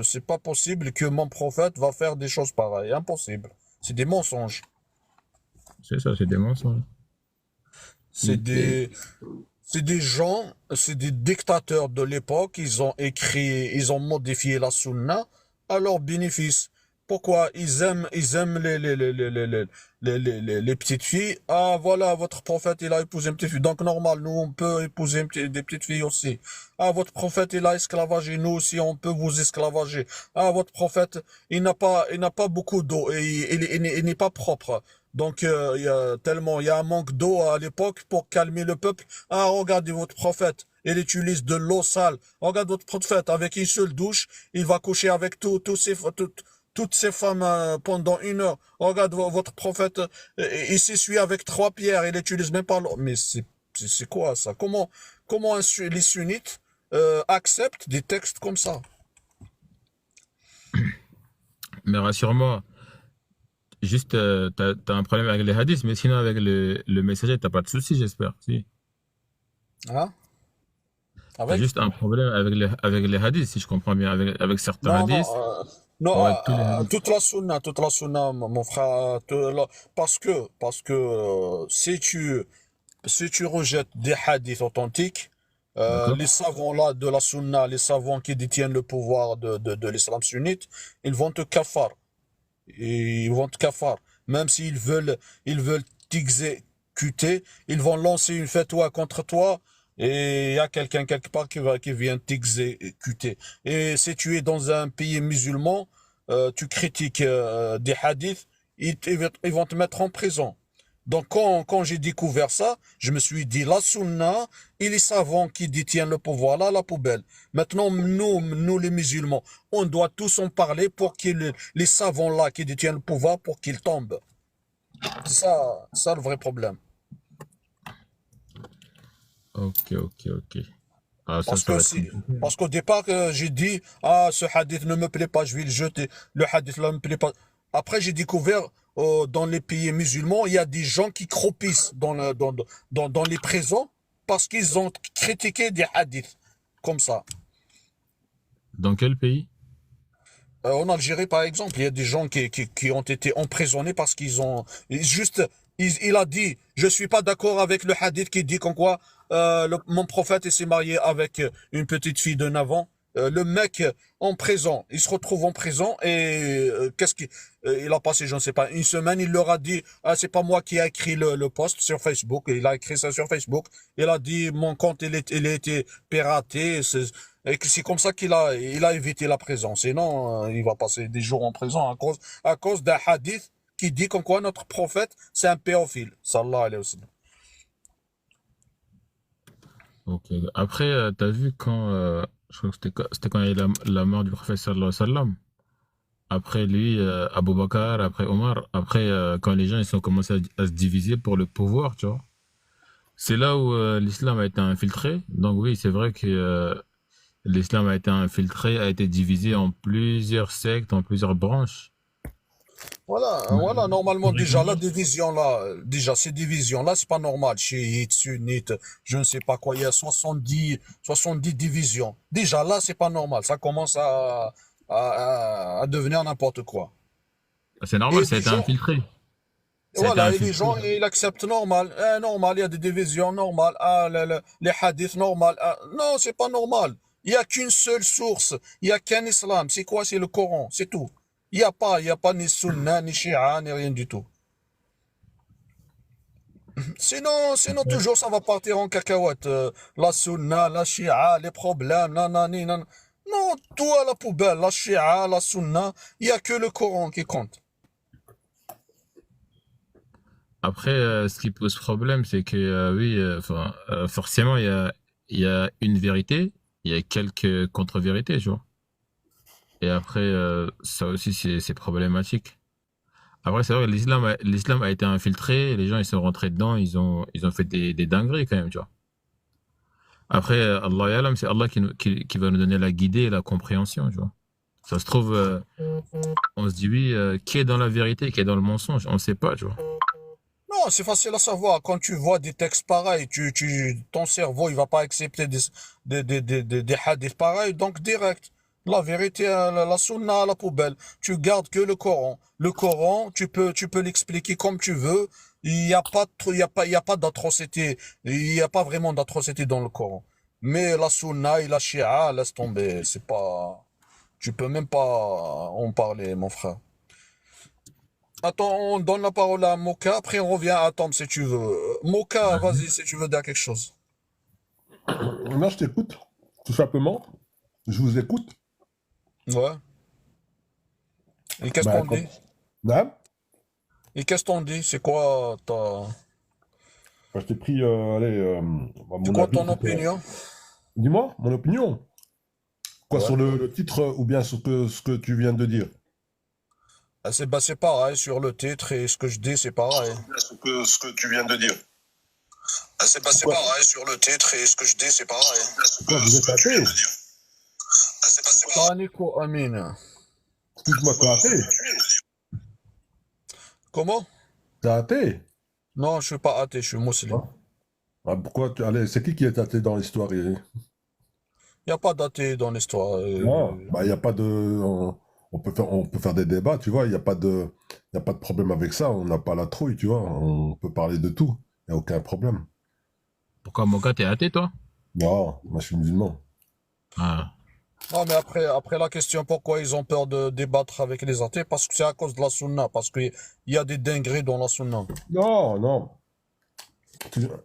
c'est pas possible que mon prophète va faire des choses pareilles. Impossible. C'est des mensonges. C'est ça, c'est des mensonges. C'est Et des, c'est des gens, c'est des dictateurs de l'époque, ils ont modifié la sunna à leur bénéfice. Pourquoi? Ils aiment les petites filles. Ah, voilà, votre prophète, il a épousé une petite fille. Donc, normal, nous, on peut épouser des petites filles aussi. Ah, votre prophète, il a esclavagé. Nous aussi, on peut vous esclavager. Ah, votre prophète, il n'a pas beaucoup d'eau et il n'est pas propre. Donc, il y a un manque d'eau à l'époque pour calmer le peuple. Ah, regardez votre prophète. Il utilise de l'eau sale. Regarde votre prophète, avec une seule douche, il va coucher avec toutes ces femmes pendant 1 heure. Regarde votre prophète, il s'essuie avec 3 pierres, il utilise même pas l'eau. Mais c'est quoi ça? Comment les sunnites acceptent des textes comme ça? mais rassure-moi, juste, t'as un problème avec les hadiths, mais sinon, avec le messager, t'as pas de souci, j'espère. Si. Hein? T'as Avec? juste un problème avec les hadiths, si je comprends bien, avec certains Non, non, hadiths, ou avec tous les hadiths. toute la sunna, mon frère, parce que si tu rejettes des hadiths authentiques, D'accord? les savants là de la sunna, les savants qui détiennent le pouvoir de l'islam sunnite, ils vont te kafar. Ils vont te kafar. Même ils veulent t'exécuter, ils vont lancer une fatwa contre toi, et il y a quelqu'un quelque part qui vient t'exécuter. Et si tu es dans un pays musulman, tu critiques des hadiths, ils vont te mettre en prison. Donc, quand j'ai découvert ça, je me suis dit, la sunna et les savants qui détiennent le pouvoir, là, la poubelle. Maintenant, nous, les musulmans, on doit tous en parler pour que les savants là qui détiennent le pouvoir, pour qu'ils tombent. C'est ça le vrai problème. Ok, ok, ok. Ah, Parce ça que va être si, compliqué. parce qu'au départ, j'ai dit, ah, ce hadith ne me plaît pas, je vais le jeter. Le hadith là ne me plaît pas. Après, j'ai découvert, dans les pays musulmans, il y a des gens qui croupissent dans les prisons parce qu'ils ont critiqué des hadiths comme ça. Dans quel pays? En Algérie, par exemple, il y a des gens qui ont été emprisonnés parce qu'ils ont juste, il a dit, je suis pas d'accord avec le hadith qui dit qu'en quoi mon prophète il s'est marié avec une petite fille de 9 ans. Le mec en prison, il se retrouve en prison et qu'est-ce qu'il il a passé, je ne sais pas, une semaine, il leur a dit, ah, c'est pas moi qui ai écrit le post sur Facebook, il a écrit ça sur Facebook, il a dit, mon compte, il a été piraté, et que c'est comme ça il a évité la prison. Sinon, il va passer des jours en prison à cause d'un hadith qui dit comme quoi notre prophète, c'est un pédophile. Sallallahu alayhi wa sallam. Ok. Après, t'as vu quand, je crois que c'était quand il y a eu la mort du prophète sallallahu alayhi wa sallam. Après lui, Abu Bakr, après Omar, après quand les gens ils ont commencé à se diviser pour le pouvoir, tu vois. C'est là où l'islam a été infiltré. Donc oui, c'est vrai que l'islam a été infiltré, a été divisé en plusieurs sectes, en plusieurs branches. Voilà, normalement, déjà, la division là, déjà, ces divisions-là, c'est pas normal. Chiites, sunnites, je ne sais pas quoi, il y a 70 divisions. Déjà, là, c'est pas normal. Ça commence à devenir n'importe quoi. C'est normal, Et ça a des été gens, infiltré. Ça a été voilà, et les infiltré. gens, ils acceptent normal. Normal, il y a des divisions normales. Ah, les hadiths normal. Ah, non, c'est pas normal. Il y a qu'une seule source. Il y a qu'un islam. C'est quoi? C'est le Coran. C'est tout. Il y a pas ni sunna, ni shi'a, ni rien du tout. Sinon toujours ça va partir en cacahuète. La sunna, la shi'a, les problèmes, nanani, nan. Non, tout à la poubelle. La shi'a, la sunna, il y a que le Coran qui compte. Après, ce qui pose problème, c'est que oui, enfin, forcément, il y a une vérité, il y a quelques contre-vérités, tu vois. Et après, ça aussi, c'est problématique. Après, c'est vrai que l'islam a été infiltré, les gens, ils sont rentrés dedans, ils ont fait des dingueries quand même, tu vois. Après, Allah ya'lam, c'est Allah qui va nous donner la guidée et la compréhension, tu vois. Ça se trouve, on se dit oui, qui est dans la vérité, qui est dans le mensonge, on ne sait pas, tu vois. Non, c'est facile à savoir. Quand tu vois des textes pareils, ton cerveau, il va pas accepter des hadiths pareils, donc direct. La vérité, la sunna à la poubelle. Tu gardes que le Coran. Le Coran, tu peux l'expliquer comme tu veux. Il y a pas de il y a pas d'atrocité. Il y a pas vraiment d'atrocité dans le Coran. Mais la sunna et la shia, laisse tomber. C'est pas, tu peux même pas en parler, mon frère. Attends, on donne la parole à Moka, après on revient à Tom si tu veux. Moka, Vas-y. vas-y si tu veux dire quelque chose. Là, je t'écoute, tout simplement. Je vous écoute. Ouais. Et qu'est-ce Bah, qu'on dit? Hein. Et qu'est-ce qu'on dit? C'est quoi ta... Bah, je t'ai pris, allez, C'est mon quoi avis. ton opinion? Dis-moi, mon opinion. Quoi, Ouais. sur le titre ou bien sur ce que tu viens de dire? Ah, c'est pareil sur le titre et ce que je dis, c'est pareil. Ce que tu vies de dire. Ah, c'est Quoi, pareil sur le titre et ce que je dis, c'est pareil. quoi, vous êtes athée? Ah, c'est pareil. Nico Amin. Excuse-moi, t'es athée? Comment? T'es athée? Non, je suis pas athée, je suis musulman. Hein. Ah, pourquoi allez, c'est qui est athée dans l'histoire? Il n'y a pas d'athée dans l'histoire. Non, bah, il n'y a pas de. On peut faire des débats, tu vois, il n'y a pas de problème avec ça, on n'a pas la trouille, tu vois, on peut parler de tout, il n'y a aucun problème. Pourquoi, Moka, t'es athée, toi? Non, moi je suis musulman. Ah. Non, mais après la question, pourquoi ils ont peur de débattre avec les athées? Parce que c'est à cause de la sunna, parce qu'il y a des dingueries dans la sunna. Non, non.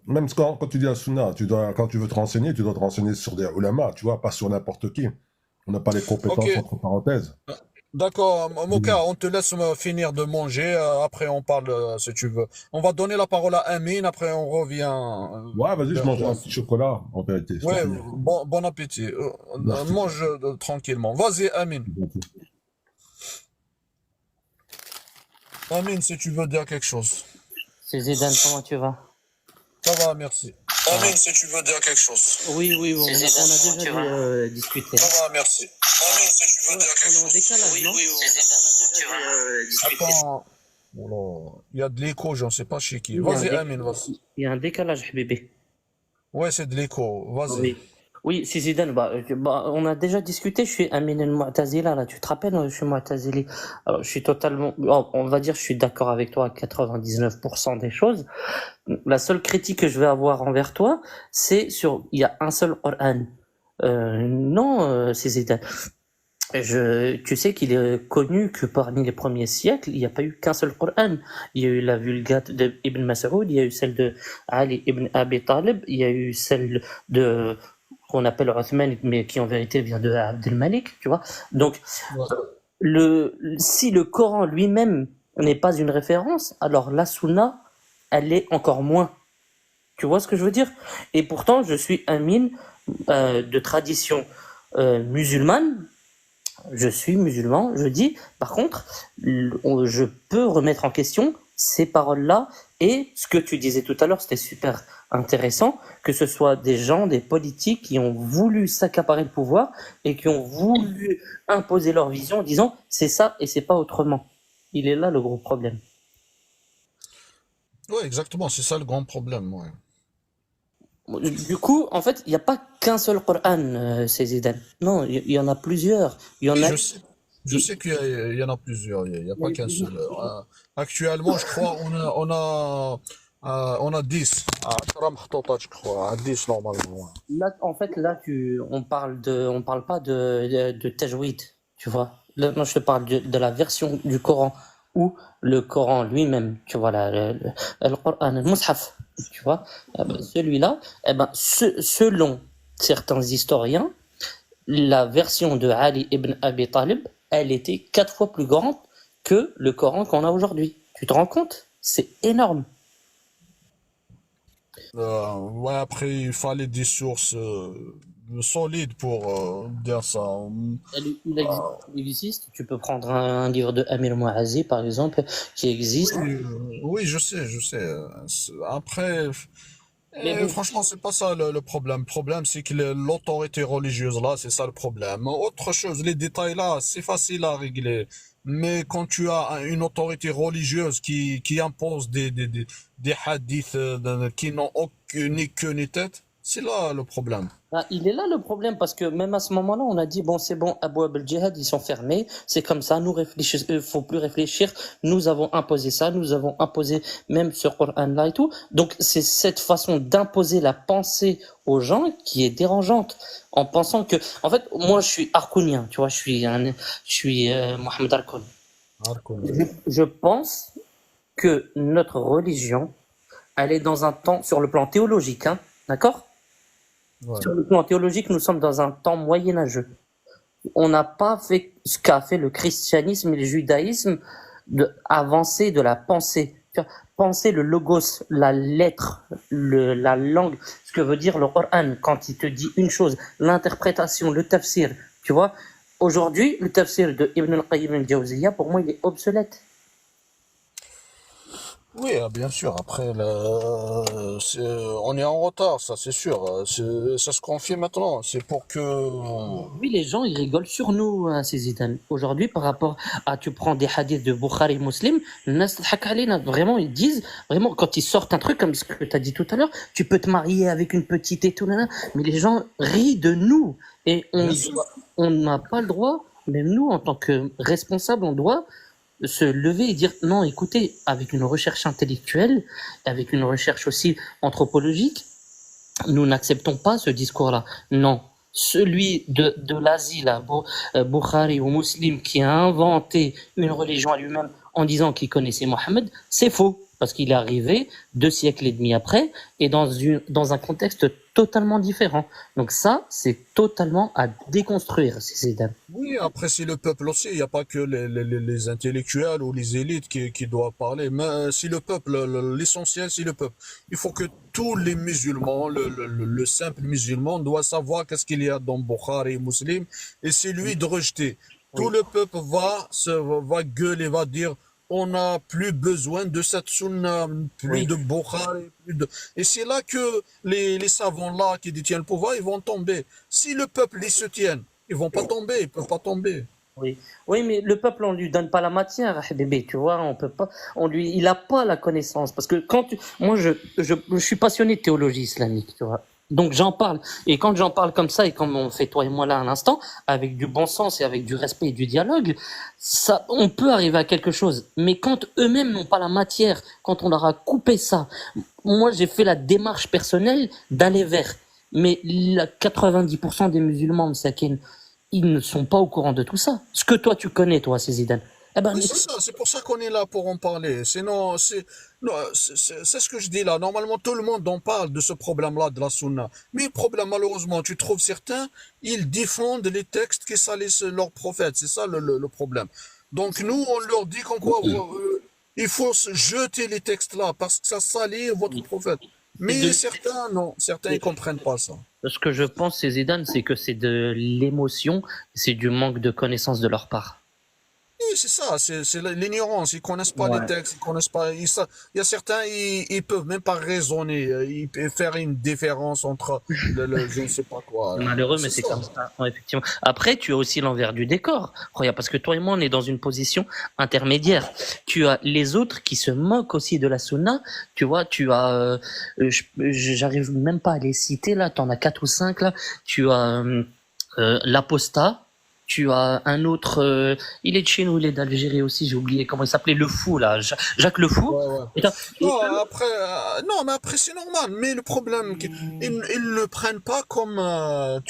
Même quand tu dis la sunna, quand tu veux te renseigner, tu dois te renseigner sur des ulama, tu vois, pas sur n'importe qui. On n'a pas les Ok, compétences entre parenthèses. D'accord, Moka, on te laisse finir de manger, après on parle si tu veux. On va donner la parole à Amine, après on revient. Ouais, vas-y, je Vers mange un toi. petit chocolat, en vérité, s'il te Ouais, plaît. bon appétit. Merci. Mange tranquillement. Vas-y, Amine. Amine, si tu veux dire quelque chose. C'est Zidane, comment tu vas? Ça va, merci. Ça va. Amine, si tu veux dire quelque chose. Oui, oui, on C'est a Zidane, comment déjà tu vas? discuté. Ça va, merci. Amine, si tu veux dire quelque On est en chose. décalage, Oui, non? oui, c'est Zidane, comment tu vas? Discuter. Attends. Oh là, il y a de l'écho, je ne sais pas chez qui. Il y a un Vas-y, dé- Amine, vas-y. il y a un décalage, bébé. Ouais, c'est de l'écho. Vas-y. Oui. Oui, c'est Zidane. On a déjà discuté. Je suis Amin El Mu'tazila, là. Tu te rappelles, je suis Mu'tazili. Alors, je suis totalement, on va dire, je suis d'accord avec toi à 99% des choses. La seule critique que je vais avoir envers toi, c'est il y a un seul Coran. Non, c'est Zidane. Tu sais qu'il est connu que parmi les premiers siècles, il n'y a pas eu qu'un seul Coran. Il y a eu la Vulgate d'Ibn Mas'ud, il y a eu celle de Ali ibn Abi Talib, il y a eu celle de qu'on appelle Uthman, mais qui en vérité vient de Abdel Malik, tu vois. Donc, si le Coran lui-même n'est pas une référence, alors la Sunna, elle est encore moins. Tu vois ce que je veux dire? Et pourtant, je suis un mine de tradition musulmane. Je suis musulman, je dis, par contre, je peux remettre en question ces paroles-là et ce que tu disais tout à l'heure, c'était super intéressant, que ce soit des gens, des politiques qui ont voulu s'accaparer le pouvoir et qui ont voulu imposer leur vision en disant c'est ça et c'est pas autrement. Il est là le gros problème. Ouais, exactement, c'est ça le grand problème. Ouais. Du coup, en fait, il n'y a pas qu'un seul Coran, c'est Zidane. Non, il y en a plusieurs. Il y en Oui, a. je sais qu'il y en a plusieurs, il n'y a pas qu'un seul. Actuellement, je crois, on a 10. عشرة مخطوطات, je crois, à 10 normalement. Là, en fait, là, on parle pas de tajwid, tu vois. Là, non, je te parle de la version du Coran ou le Coran lui-même, tu vois, le Coran, le Mus'haf, tu vois. Celui-là, selon certains historiens, la version de Ali ibn Abi Talib, elle était 4 fois plus grande que le Coran qu'on a aujourd'hui. Tu te rends compte? C'est énorme. Ouais, après, il fallait des sources solides pour dire ça. Il existe, tu peux prendre un livre de Amir Muazi, par exemple, qui existe. Oui, oui, je sais, je sais. Après, Mais bon, franchement, c'est pas ça le problème. Le problème, c'est que l'autorité religieuse, là, c'est ça le problème. Autre chose, les détails là, c'est facile à régler. Mais quand tu as une autorité religieuse qui impose des hadiths qui n'ont aucune ni queue ni tête, c'est là le problème. il est là le problème parce que même à ce moment-là, on a dit bon, c'est bon, Abouab al-Jihad, ils sont fermés, c'est comme ça, faut plus réfléchir, nous avons imposé ça, nous avons imposé même ce Coran-là et tout. Donc, c'est cette façon d'imposer la pensée aux gens qui est dérangeante en pensant que, en fait, moi, je suis arkounien, tu vois, je suis Mohamed Arkoun. Je pense que notre religion, elle est dans un temps, sur le plan théologique, hein, d'accord? Ouais. Sur le plan théologique, nous sommes dans un temps moyenâgeux. On n'a pas fait ce qu'a fait le christianisme et le judaïsme, avancer de la pensée. Penser le logos, la lettre, la langue, ce que veut dire le Coran quand il te dit une chose, l'interprétation, le tafsir, tu vois. Aujourd'hui, le tafsir de Ibn al-Qayyim al-Jawziyya, pour moi, il est obsolète. Oui, bien sûr. Après, on est en retard, ça, c'est sûr. Ça se confie maintenant. C'est pour que. Oui, les gens, ils rigolent sur nous, hein, ces Zidane. Aujourd'hui, par rapport à, tu prends des hadiths de Bukhari Muslim, vraiment, ils disent, vraiment, quand ils sortent un truc comme ce que tu as dit tout à l'heure, tu peux te marier avec une petite et tout, mais les gens rient de nous. Et on n'a pas le droit, même nous, en tant que responsables, on doit se lever et dire non, écoutez, avec une recherche intellectuelle, avec une recherche aussi anthropologique, nous n'acceptons pas ce discours-là. Non. Celui de l'Asie, là, Bukhari ou Muslim, qui a inventé une religion à lui-même en disant qu'il connaissait Mohammed, c'est faux. Parce qu'il est arrivé 2 siècles et demi après et dans un contexte totalement différent. Donc ça, c'est totalement à déconstruire, ces idées. Oui, après, c'est le peuple aussi. Il n'y a pas que les intellectuels ou les élites qui doivent parler. Mais c'est le peuple, l'essentiel, c'est le peuple. Il faut que tous les musulmans, le simple musulman, doit savoir qu'est-ce qu'il y a dans Bukhari et Muslim, et c'est lui de rejeter. Tout le peuple va gueuler, va dire, on n'a plus besoin de cette sunna, plus de Bukhari, Et c'est là que les savants là qui détiennent le pouvoir, ils vont tomber. Si le peuple, ils se tiennent, ils vont pas tomber, ils peuvent pas tomber. Oui. Oui, mais le peuple, on lui donne pas la matière, bébé, tu vois, on peut pas, il a pas la connaissance. Parce que moi, je suis passionné de théologie islamique, tu vois. Donc j'en parle. Et quand j'en parle comme ça, et comme on fait toi et moi là à l'instant, avec du bon sens et avec du respect et du dialogue, ça, on peut arriver à quelque chose. Mais quand eux-mêmes n'ont pas la matière, quand on leur a coupé ça, moi j'ai fait la démarche personnelle d'aller vers. Mais 90% des musulmans, Msakin, ils ne sont pas au courant de tout ça. Ce que toi tu connais, toi, c'est Zidane. Eh ben, Oui, c'est ça, c'est pour ça qu'on est là pour en parler. Sinon, c'est ce que je dis là. Normalement, tout le monde en parle de ce problème-là de la sunna. Mais le problème, malheureusement, tu trouves certains, ils défendent les textes qui salissent leurs prophètes. C'est ça le problème. Donc nous, on leur dit qu'en quoi il faut jeter les textes là parce que ça salit votre prophète. Mais certains, non, certains ils comprennent pas ça. Ce que je pense, c'est Zidane, c'est que c'est de l'émotion, c'est du manque de connaissance de leur part. Oui, c'est ça, c'est l'ignorance. Ils connaissent pas les textes, ils connaissent pas. Il y a certains, ils peuvent même pas raisonner, ils peuvent faire une différence entre je ne sais pas quoi. Malheureux, mais c'est comme ça, ouais, effectivement. Après, tu as aussi l'envers du décor. Regarde, parce que toi et moi, on est dans une position intermédiaire. Tu as les autres qui se moquent aussi de la sunna. Tu vois, tu as, j'arrive même pas à les citer là. T'en as 4 ou 5 là. Tu as l'apostat. Tu as un autre, il est de chez nous, il est d'Algérie aussi, j'ai oublié comment il s'appelait, Le Fou, là, Jacques Le Fou. Ouais. Non, mais après, c'est normal. Mais le problème, ils le prennent pas comme,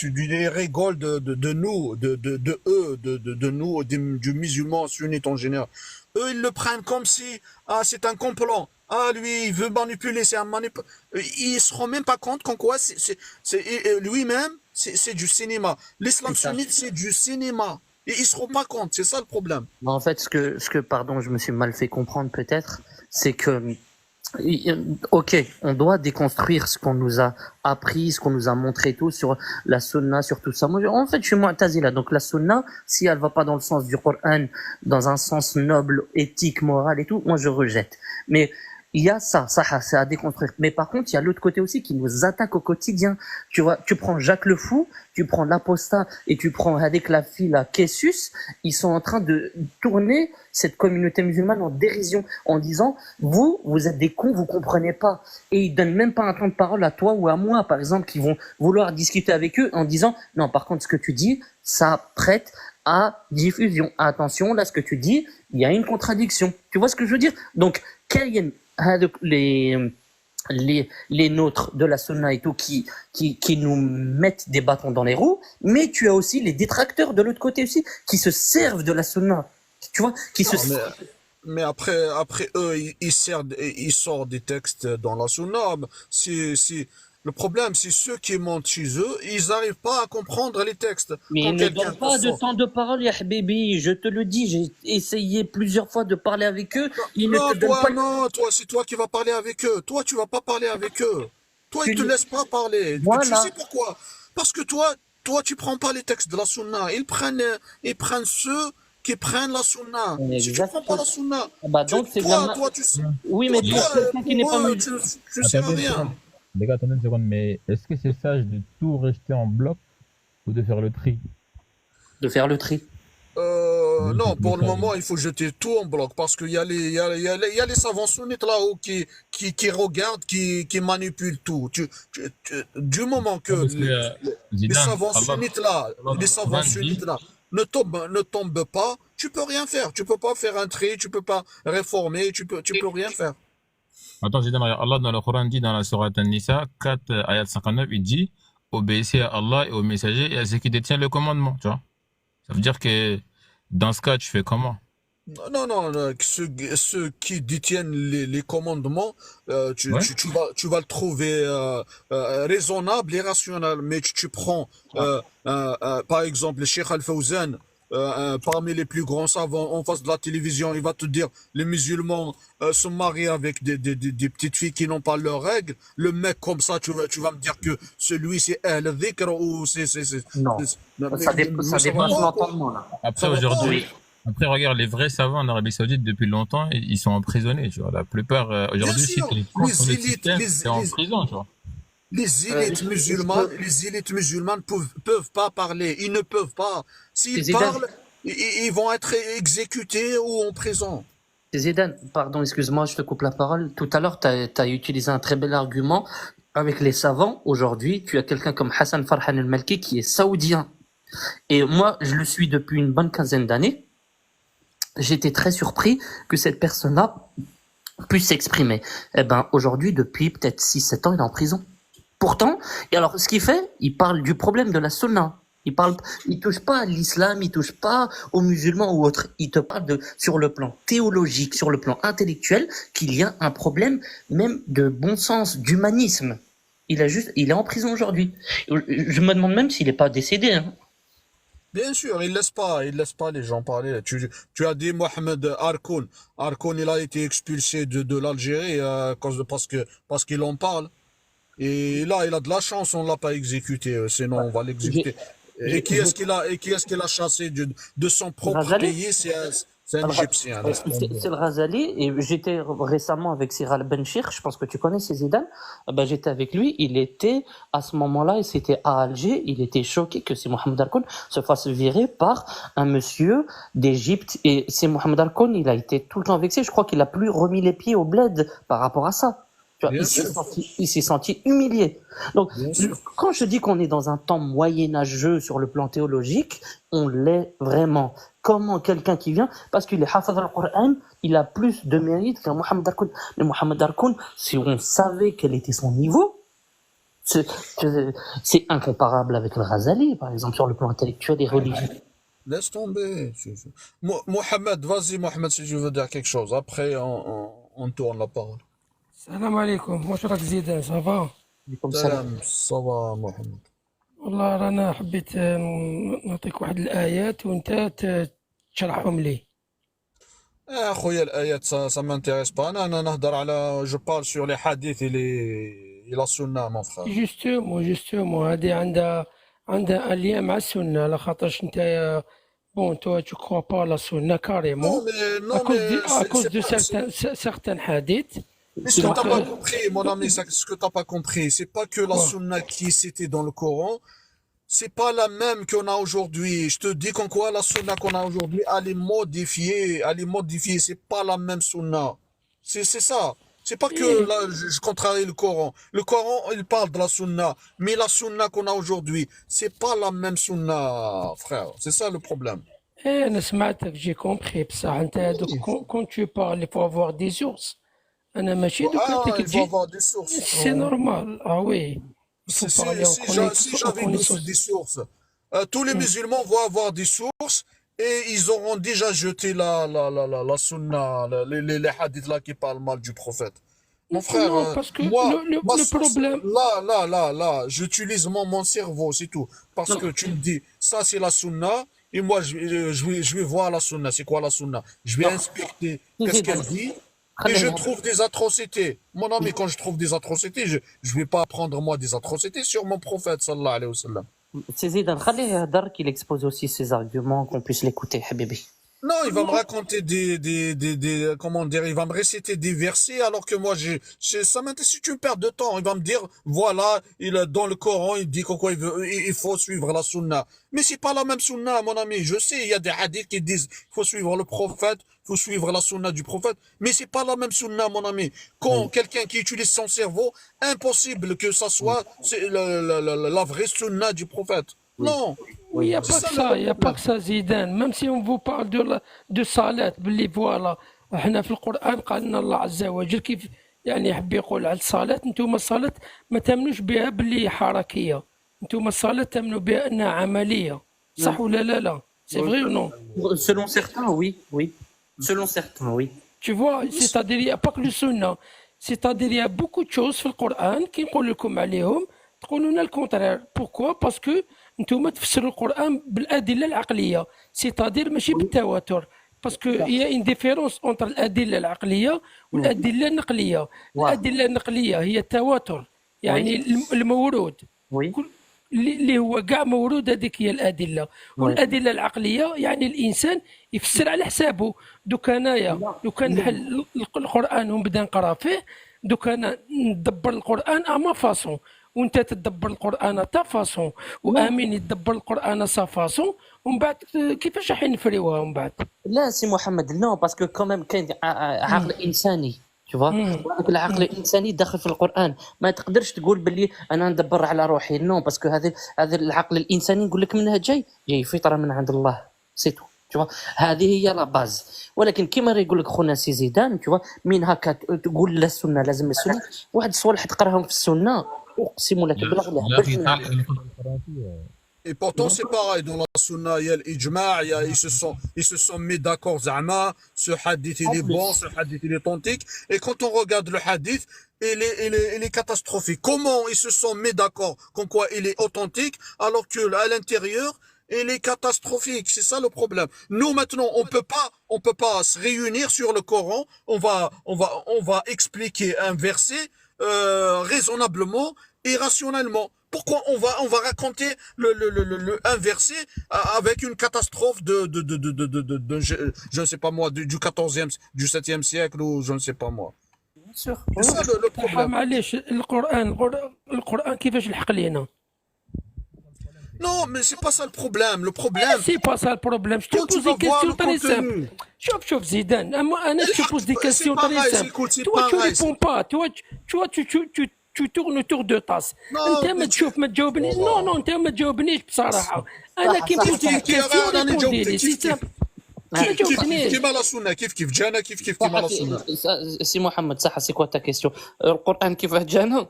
ils rigolent de nous, de eux, de nous, du musulman sunnite en général. Eux, ils le prennent comme si, c'est un complot. Lui, il veut manipuler, c'est un manipulateur. Ils se rendent même pas compte qu'en quoi lui-même, c'est du cinéma. L'islam sunnite, c'est du cinéma. Et ils se rendent pas compte, c'est ça le problème. En fait, pardon, je me suis mal fait comprendre peut-être, c'est que, ok, on doit déconstruire ce qu'on nous a appris, ce qu'on nous a montré tout sur la sunna, sur tout ça. Moi, en fait, je suis mu'tazila. Donc la sunna, si elle va pas dans le sens du Coran, dans un sens noble, éthique, moral et tout, moi je rejette. Mais il y a ça, c'est à déconstruire. Mais par contre, il y a l'autre côté aussi qui nous attaque au quotidien. Tu vois, tu prends Jacques Le Fou, tu prends l'apostat et tu prends avec la fille là, Kessus, ils sont en train de tourner cette communauté musulmane en dérision, en disant, vous êtes des cons, vous comprenez pas. Et ils donnent même pas un temps de parole à toi ou à moi, par exemple, qui vont vouloir discuter avec eux en disant, non, par contre, ce que tu dis, ça prête à diffusion. Attention, là, ce que tu dis, il y a une contradiction. Tu vois ce que je veux dire? Donc, les nôtres de la sunna et tout qui nous mettent des bâtons dans les roues, mais tu as aussi les détracteurs de l'autre côté aussi qui se servent de la sunna, tu vois, mais après eux ils sortent des textes dans la sunna. Le problème, c'est ceux qui montent chez eux, ils n'arrivent pas à comprendre les textes. Mais ils ne donnent pas de temps de parole, ya habibi. Je te le dis, j'ai essayé plusieurs fois de parler avec eux. C'est toi qui vas parler avec eux. Toi, tu vas pas parler avec eux. Toi, ils te laissent pas parler. Voilà. Tu sais pourquoi? Parce que toi, tu prends pas les textes de la sunna. Ils prennent ceux qui prennent la sunna. Si tu prends pas la sunna, donc toi, tu sais. Oui, mais toi, quelqu'un qui n'est pas tu sais rien. Les gars, attendez une seconde, mais est-ce que c'est sage de tout rejeter en bloc ou de faire le tri? De faire le tri. Non, pour le moment, il faut jeter tout en bloc parce qu'il y a les savants sunnites là-haut qui regardent, qui manipulent tout. Du moment que les savants sunnites là ne tombent pas, tu peux rien faire. Tu peux pas faire un tri, tu peux pas réformer, tu peux rien faire. Attends, Allah dans le Coran dit dans la sourate An-Nisa 4 ayat 59, il dit obéissez à Allah et aux messagers et à ceux qui détiennent le commandement, tu vois. Ça veut dire que dans ce cas, tu fais comment? Non, non, ceux qui détiennent les commandements, Ouais. tu vas le trouver raisonnable et rationnel. Mais tu prends, par exemple, le Cheikh Al-Fawzan, parmi les plus grands savants en face de la télévision, il va te dire les musulmans se marient avec des petites filles qui n'ont pas leurs règles. Le mec comme ça, tu vas me dire que celui c'est Ahl Dhikr ou Non, mais ça ça va dépasse pas, quoi. l'entendement là. Après, Ça va pas. aujourd'hui, Oui, après, regarde, les vrais savants en Arabie Saoudite, depuis longtemps, ils sont emprisonnés, tu vois. La plupart, Bien aujourd'hui, si sûr, tu es contre le système, t'es en prison, tu vois. les élites musulmanes peuvent pas parler. Ils ne peuvent pas. c'est S'ils Zidane. parlent, ils vont être exécutés ou en prison. C'est Zidane, pardon, excuse-moi, je te coupe la parole. Tout à l'heure, tu as utilisé un très bel argument avec les savants. Aujourd'hui, tu as quelqu'un comme Hassan Farhan al-Malki qui est saoudien. Et moi, je le suis depuis une bonne quinzaine d'années. J'étais très surpris que cette personne-là puisse s'exprimer. Eh ben, aujourd'hui, depuis peut-être 6-7 ans, il est en prison. Pourtant, et alors, ce qu'il fait, il parle du problème de la sunna. Il touche pas à l'islam, il touche pas aux musulmans ou autres. Il te parle sur le plan théologique, sur le plan intellectuel, qu'il y a un problème même de bon sens, d'humanisme. Il est en prison aujourd'hui. Je me demande même s'il n'est pas décédé, hein. Bien sûr, ils laissent pas les gens parler. Tu as dit Mohamed Harkoun. Harkoun, il a été expulsé de l'Algérie à cause de, parce qu'il en parle. Et là, il a de la chance, on l'a pas exécuté. Sinon, on va J'ai, l'exécuter. j'ai, j'ai- Et qui est-ce qu'il a chassé de son propre Razali? pays? C'est un Égyptien, laisse tomber. C'est le Razali, et j'étais récemment avec Siral Benchir, je pense que tu connais, c'est Zidane. Ben, j'étais avec lui, il était à ce moment-là, et c'était à Alger, il était choqué que c'est Mohamed Harkoun se fasse virer par un monsieur d'Égypte, et c'est Mohamed Harkoun, il a été tout le temps vexé, je crois qu'il a plus remis les pieds au bled par rapport à ça. Tu vois, Bien sûr, il s'est senti humilié. Donc, bien sûr. quand je dis qu'on est dans un temps moyenâgeux sur le plan théologique, on l'est vraiment. Comment quelqu'un qui vient, parce qu'il est hafaz al-Qur'an, il a plus de mérite qu'un Mohamed Harkoun. Mais Mohamed Harkoun, si on savait quel était son niveau, c'est c'est incomparable avec le Razali, par exemple, sur le plan intellectuel et religieux. Laisse tomber. Mohamed, vas-y, Mohamed, si tu veux dire quelque chose. Après, on tourne la parole. السلام عليكم واش راك زيدان صافا Comme ça, là. Salam, ça va, Mohamed. والله رانا حبيت نعطيك واحد الآيات وانت تشرحهم لي اخويا الايات ça m'intéresse pas انا نهضر على je parle sur les hadiths et la sunna mon frère. جوستومون هذه عندها ان ليا مع السنة على خاطرش انت بون تو tu crois pas à la sunna carrément Non mais à cause de c'est certains hadiths mais ce que donc t'as pas compris mon ami ce que t'as pas compris c'est pas que la quoi sunna qui c'était dans le Coran c'est pas la même qu'on a aujourd'hui. Je te dis qu'en quoi la sunna qu'on a aujourd'hui elle est modifiée, c'est pas la même sunna. C'est ça. C'est pas que إيه là, je contrarie le Coran. Le Coran, il parle de la sunna. Mais la sunna qu'on a aujourd'hui, c'est pas la même sunna, frère. C'est ça le problème. إيه أنا سمعتك j'ai compris بصح أنت هذوك Oui. quand tu parles il faut avoir des sources أنا ماشي دوك أنت Ah, كي il faut تجي avoir des sources. c'est normal ah oui il faut parler en Si en j'avais connaissance des sources, tous les musulmans vont avoir des sources et ils auront déjà jeté la sunna, les hadiths là qui parlent mal du prophète. Mon frère, non parce que moi, ma le source, problème là, j'utilise mon cerveau, c'est tout. Parce non, que tu me dis, ça c'est la sunna, et moi je vais voir la sunna, c'est quoi la sunna? Je vais non, inspecter qu'est-ce Zidane, qu'elle dit, et je trouve des atrocités. Mon ami, quand je trouve des atrocités, je vais pas apprendre moi des atrocités sur mon prophète, sallallahu alayhi wa sallam. c'est Zidane. Khalih Hadar qu'il expose aussi ses arguments, qu'on puisse l'écouter, Habibi. Non, il va me non raconter comment dire, il va me réciter des versets alors que moi, ça m'intéresse, si tu me perds de temps, il va me dire, voilà, dans le Coran, il dit quoi il faut suivre la sunna. Mais c'est pas la même sunna, mon ami. Je sais, il y a des hadiths qui disent, il faut suivre le prophète, il faut suivre la sunna du prophète. Mais c'est pas la même sunna, mon ami. Quand Oui, quelqu'un qui utilise son cerveau, impossible que ça soit la vraie sunna du prophète. oui, Non, il n'y oui, a c'est pas ça que le ça, il n'y a pas problème. que ça, Zidane. Même si on vous parle de salat, باللي فوالا احنا في القرآن قال لنا الله عز وجل كيف يعني يحب يقول على الصلاة انتم الصلاة ما تامنوش بها باللي حركية انتم الصلاة تامنوا بها انها عملية oui. صح ولا لا سي فري ou non Selon certains, oui, oui. Selon certains, oui. Tu vois, c'est-à-dire, il n'y a pas que le sunna. C'est-à-dire, il y a beaucoup de choses dans le Coran qui نقول لكم عليهم تقولوا لنا الكونترير. Pourquoi? Parce que انتم تفسروا القرآن بالأدلة العقلية. C'est-à-dire ماشي بالتواتر. Parce que il y a une différence entre الأدلة العقلية والأدلة النقلية. الأدلة النقلية هي التواتر. يعني المورود. اللي هو كاع مورود هذيك هي الادله والادله العقليه يعني الانسان يفسر على حسابه. دوك انايا لو كان نحل القران ونبدا نقرا فيه دوك انا ندبر القران اما فاصون وانت تدبر القران تا فاصون وامين يدبر القران سا فاصون ومن بعد كيفاش راح نفريوها من بعد. لا سي محمد نو باسكو كوميم كاين عقل انساني tu vois هذاك العقل الانساني داخل في القران ما تقدرش تقول باللي انا ندبر على روحي نو باسكو هذا العقل الانساني نقول لك منها جاي فطره من عند الله سي تو tu vois هذه هي لا باز. ولكن كيما يقول لك خونا سي زيدان tu vois من هكا تقول لا السنه لازم السنه واحد الصوالح تقراهم في السنه اقسم لك بالله. Et pourtant, c'est pareil. Dans la sunna, il y a l'ijma', ils se sont mis d'accord, zama, ce hadith, il est bon, ce hadith, il est authentique. Et quand on regarde le hadith, il est catastrophique. Comment ils se sont mis d'accord, comme quoi il est authentique, alors que à l'intérieur, il est catastrophique. C'est ça le problème. Nous, maintenant, on peut pas se réunir sur le Coran. On va expliquer un verset, raisonnablement et rationnellement. Pourquoi on va raconter un verset avec une catastrophe je ne sais pas moi, du 14e, du 7e siècle ou je ne sais pas moi. Bien sûr. C'est ça le problème. معليش القرآن كيفاش لحق لينا. Non, mais c'est pas ça le problème. Le problème. C'est pas ça le problème. Je te Quand tu pose vas des voir questions le très simples. contenu. شوف زيدان أنا je te pose des questions très pareil, simples. c'est Toi tu pareil. réponds pas. Toi tu tournes autour de tasse. Non, أنت ما تشوف ما تجاوبنيش. Non أنت ما تجاوبنيش بصراحة. أنا كي نبوز دي كيستيون ريبوندي لي سي سامبل. ما جاوبتنيش. كيما لا سنة كيف جانا كيف كيما لا سنة. سي محمد صح سي كوا تا كيستيون القرآن كيفاش جانا؟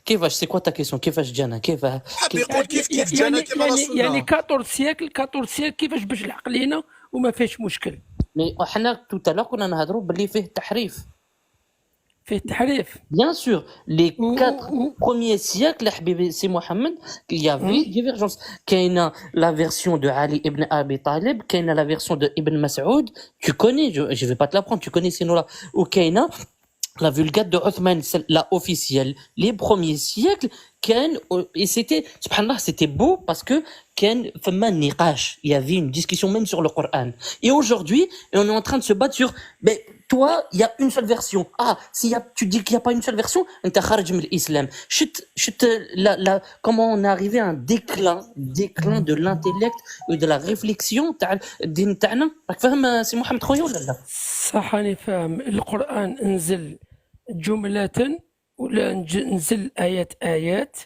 كيفاش سي كوا تا كيستيون كيفاش جانا حاب يقول كيف جانا كيما لا سنة. يعني 14 سيكل كيفاش باش لحق لينا وما فيهش مشكل. مي حنا توتالا كنا نهضروا باللي فيه تحريف. فيه تحريف. Bien sûr, les 4 premiers siècles, c'est Mohammed, il y avait divergence. Kaina, la version de Ali ibn Abi Talib, Kaina, la version de Ibn Mas'ud, tu connais, je vais pas te l'apprendre, tu connais ces noms-là. Ou Kaina, la Vulgate de Uthman, la officielle. Les premiers siècles, et c'était, subhanallah, c'était beau parce que il y avait une discussion même sur le Coran. Et aujourd'hui, on est en train de se battre sur, mais toi, il y a une seule version. Ah, tu dis qu'il n'y a pas une seule version, tu kharaj min l'islam. Comment on est arrivé à un déclin de l'intellect et de la réflexion, c'est Mohamed Khoya ولا لا؟ صح أنا فاهم. القرآن انزل جملة ولا نزل آيات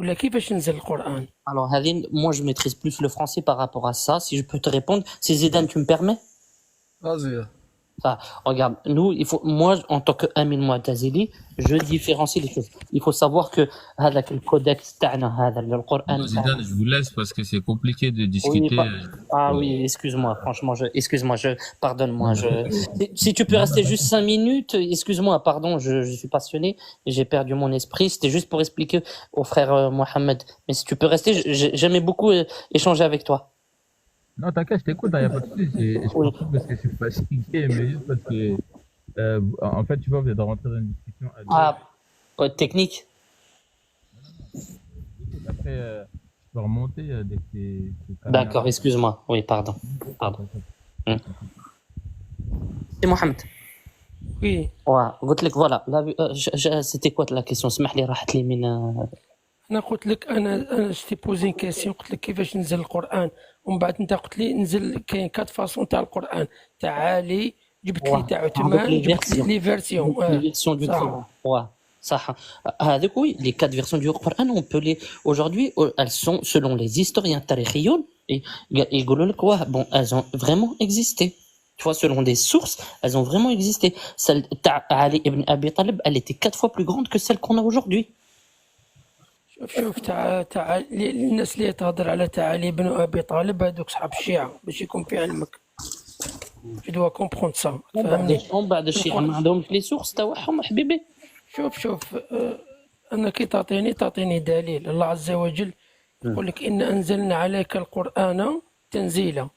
ولا كيفاش نزل القرآن؟ Alors, Havin, moi je maîtrise plus le français par rapport à ça. Si je peux te répondre, c'est Zidane, tu me permets? Vas-y. Ça, regarde, moi, en tant qu'Amin Mu'tazili, je différencie les choses. Il faut savoir que le codex le Coran. Zidane, je vous laisse parce que c'est compliqué de discuter. Oui, excuse-moi, franchement, pardonne-moi. Si tu peux rester juste 5 minutes, excuse-moi, pardon, je suis passionné, j'ai perdu mon esprit. C'était juste pour expliquer au frère Mohamed. Mais si tu peux rester, j'aimais beaucoup échanger avec toi. Non, t'inquiète, je t'écoute, il n'y a pas de souci. Je pense pas parce que je suis fatigué, mais juste parce que, en fait, tu vois, vous êtes rentré dans une discussion. Technique. Après, tu peux remonter dès que t'es D'accord, excuse-moi. Oui, pardon. C'est Mohamed. Oui. قلت لك voilà. C'était quoi la question؟ اسمح لي راحت لي من. أنا قلت لك أنا جتي بوزي كيسيون قلت لك كيفاش نزل القرآن ومن بعد أنت قلت لي نزل كاين 4 فاصون تاع القرآن تاع علي جبت لي تاع عثمان جبت لي فيرسيون. du Coran. صح. هذوك oui, les 4 versions du Coran, on peut les aujourd'hui elles sont selon les historiens تاريخيون يقولوا لك bon elles ont vraiment existé. Tu vois, selon des sources, elles ont vraiment existé. Celle تاع Ali ibn Abi Talib, elle était 4 fois plus grande que celle qu'on a aujourd'hui. شوف تاع الناس اللي تهضر على تاع علي بن ابي طالب هذوك صحاب الشيعه باش يكون في علمك. tu dois comprendre ça ومن فهمني بعد الشيء نقول ما عندهمش لي سورس تاعهم حبيبي. شوف أنا كي تعطيني دليل الله عز وجل يقول لك إن أنزلنا عليك القرآن تنزيلا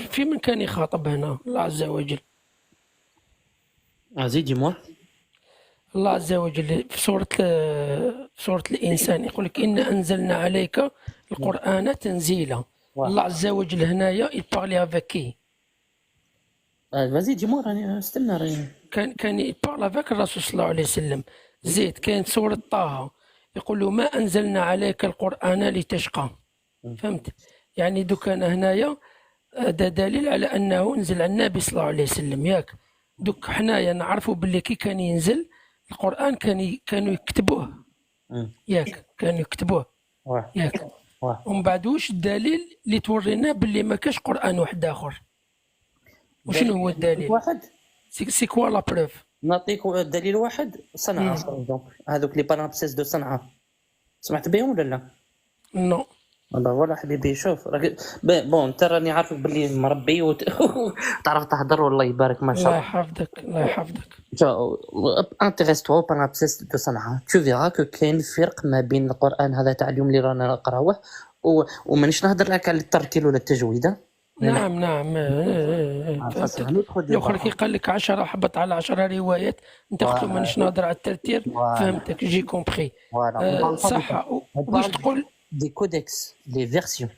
في من كان يخاطب هنا الله عز وجل Vas-y, dis-moi. الله عز وجل في سورة الإنسان يقول لك إن أنزلنا عليك القرآن تنزيلا الله عز وجل هنايا يبارلي افيك كي Vas-y, dis-moi راني استنى راني. كان يبارل افيك الرسول صلى الله عليه وسلم زيد كاين سورة طه يقول له ما أنزلنا عليك القرآن لتشقى فهمت يعني دوك أنا هنايا هذا دليل على أنه نزل على النبي صلى الله عليه وسلم ياك دوك حنايا نعرفوا باللي كي كان ينزل القرآن كانوا يكتبوه ياك كانوا يكتبوه ياك ومن بعد واش الدليل اللي تورينا باللي ما كاش قرآن واحد آخر وشنو هو الدليل؟ واحد سي كوا لا بروف؟ نعطيك دليل واحد صنعاء هذوك لي بانابسيس دو صنعاء سمعت بهم ولا لا؟ نو والله ولا حبيبي شوف بون انت راني عارفك باللي مربي وتعرف تهضر والله يبارك ما شاء الله الله. يحفظك الله يحفظك انتريس توا بانابسيس دو صنعاء تو فيرا كو كاين فرق ما بين القران هذا تاع اليوم اللي رانا نقراوه ومانيش نهضر لك على الترتيل ولا التجويد. نعم الاخر كي قال لك 10 حبط على 10 روايات انت قلت له مانيش نهضر على الترتيب فهمتك جي كومبري صح واش تقول دي كودكس لي فيرسيون.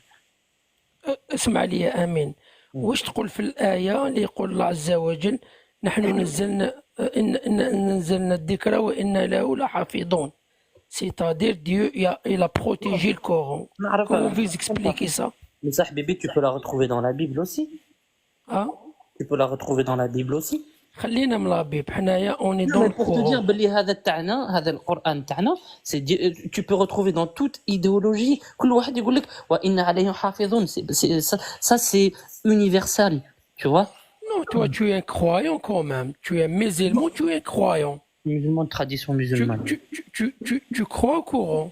اسمع لي يا امين واش تقول في الايه اللي يقول الله عز وجل نحن نزلنا إن نزلنا الذكر وإنا له لحافظون c'est-à-dire Dieu il a protégé le Coran. Comment vous expliquez ça? Mais ça, bébé, tu peux la retrouver dans la Bible aussi. Ah? Tu peux la retrouver dans la Bible aussi. خلينا من la Bible. حنايا on est dans le Pour te Coran. dire بلي هذا تاعنا هذا القرآن تاعنا tu peux retrouver dans toute idéologie. كل واحد يقول لك وإن عليهم حافظون. Ça c'est universel, tu vois. Non, toi tu es un croyant quand même. Tu es musulman, tu es un croyant. Musulman de tradition musulmane. Tu crois au Coran.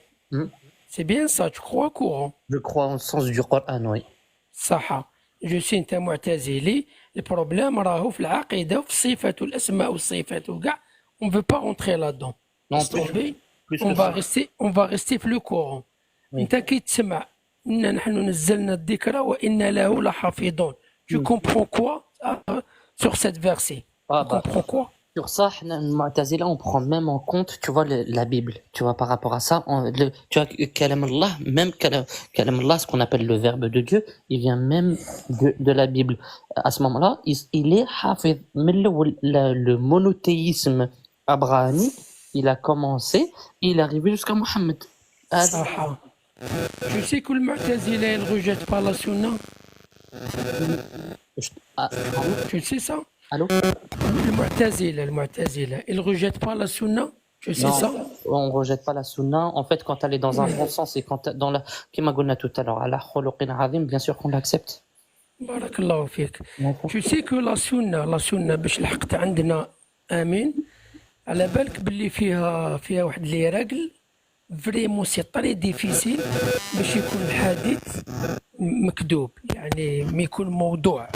C'est bien ça, tu crois au Coran. Je crois au sens du Coran, oui. صح. Je suis انت معتزلي. Le problème راهو في العقيدة وفي الصفات والأسماء والصفات وكاع. On ne veut pas rentrer là-dedans. On va rester في le Coran. انت كي تسمع إن نحن نزلنا الذكر وإنا له لحافظون. Tu comprends quoi sur cette verset? Tu comprends quoi? Sur ça, Mu'tazila, on prend même en compte, tu vois, la Bible. Tu vois, par rapport à ça, tu vois, Kalam Allah, même Kalam Allah, ce qu'on appelle le verbe de Dieu, il vient même de la Bible. À ce moment-là, il est hafiz. Mais le monothéisme abrahamique, il a commencé, il est arrivé jusqu'à Mohammed. Tu sais que le Mu'tazila, il ne rejette pas la Sunna? Tu sais ça? Allô? Le Mu'tazila, il ne rejette pas la Sunna? Tu sais ça? On ne rejette pas la Sunna. En fait, quand elle est dans un bon sens et quand dans la كما قلنا tout à l'heure, ala khuluqin azim, bien sûr qu'on l'accepte. بارك الله فيك. Tu sais que la Sunna باش لحقت عندنا آمين على بالك باللي فيها واحد لي راجل فريمون سي طري ديفيسيل باش يكون الحديث مكذوب يعني ما يكون موضوع.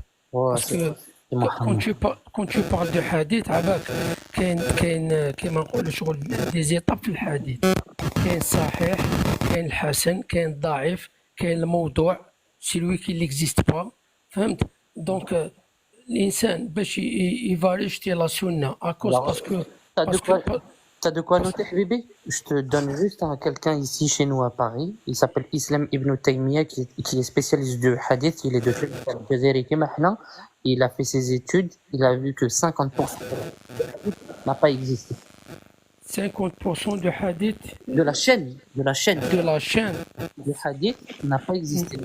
Quand tu parles de hadith عباك كاين كيما نقولوا شغل دي زيتاب في الحديث كاين صحيح كاين الحسن كاين الضعيف كاين الموضوع celui qui n'existe pas فهمت دونك الانسان باش يفاريجتي لا سنه اكوز باسكو T'as de quoi noter, Bibi? Je te donne juste quelqu'un ici chez nous à Paris. Il s'appelle Islam Ibn Taymiyyah, qui est spécialiste de hadith. Il est de Jazairi Mahla. Il a fait ses études. Il a vu que 50% n'a pas existé. 50% du hadith de la chaîne du hadith n'a pas existé.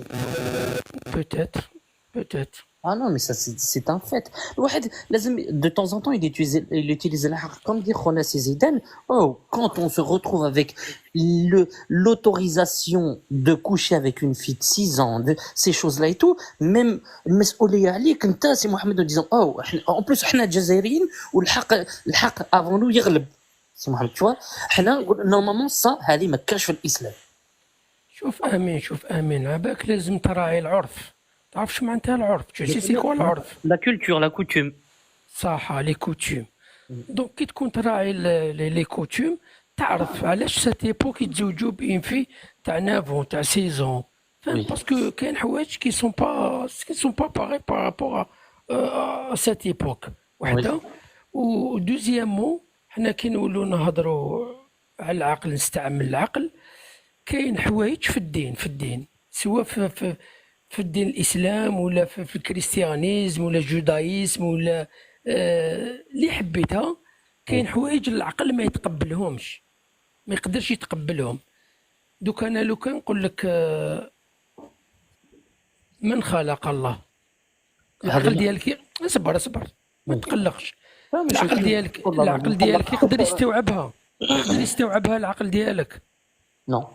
Peut-être. Ah non, mais ça c'est un fait. De temps en temps, il utilise la comme dit Khonassi Zidane. Oh, quand on se retrouve avec l'autorisation de coucher avec une fille de 6 ans, de ces choses-là et tout, même مسؤولية عليك انت سي محمد en disant oh, en plus احنا جزائريين والحق avant nous يغلب. سي محمد tu vois, احنا normalement ça هذه ما كاش في الإسلام. شوف امين عباك لازم تراعي العرف تعرف شو معناتها العرف؟ tu sais c'est quoi العرف؟ La culture, la coutume. صح لي كوتيم. دونك كي تكون تراعي لي كوتيم تعرف علاش سات ايبوك يتزوجوا بين في تاع 9 تاع 6 فاهم Oui. باسكو كاين حوايج كي سون با باغي بارابور ا سات ايبوك Oui. وحده. ودوزيامون حنا كي نولوا نهضروا على العقل نستعمل العقل كاين حوايج في الدين سواء في الدين الاسلام ولا في الكريستيانيزم ولا الجودايزم ولا اللي حبيتها كاين حوايج العقل ما يتقبلهمش ما يقدرش يتقبلهم. دوك انا لو كان نقول لك من خلق الله العقل هذه ديالك اصبر ما Oui. تقلقش. لا مش العقل مشكل. ديالك والله ما العقل نقلق ديالك يقدر حتى. يستوعبها العقل ديالك. Non.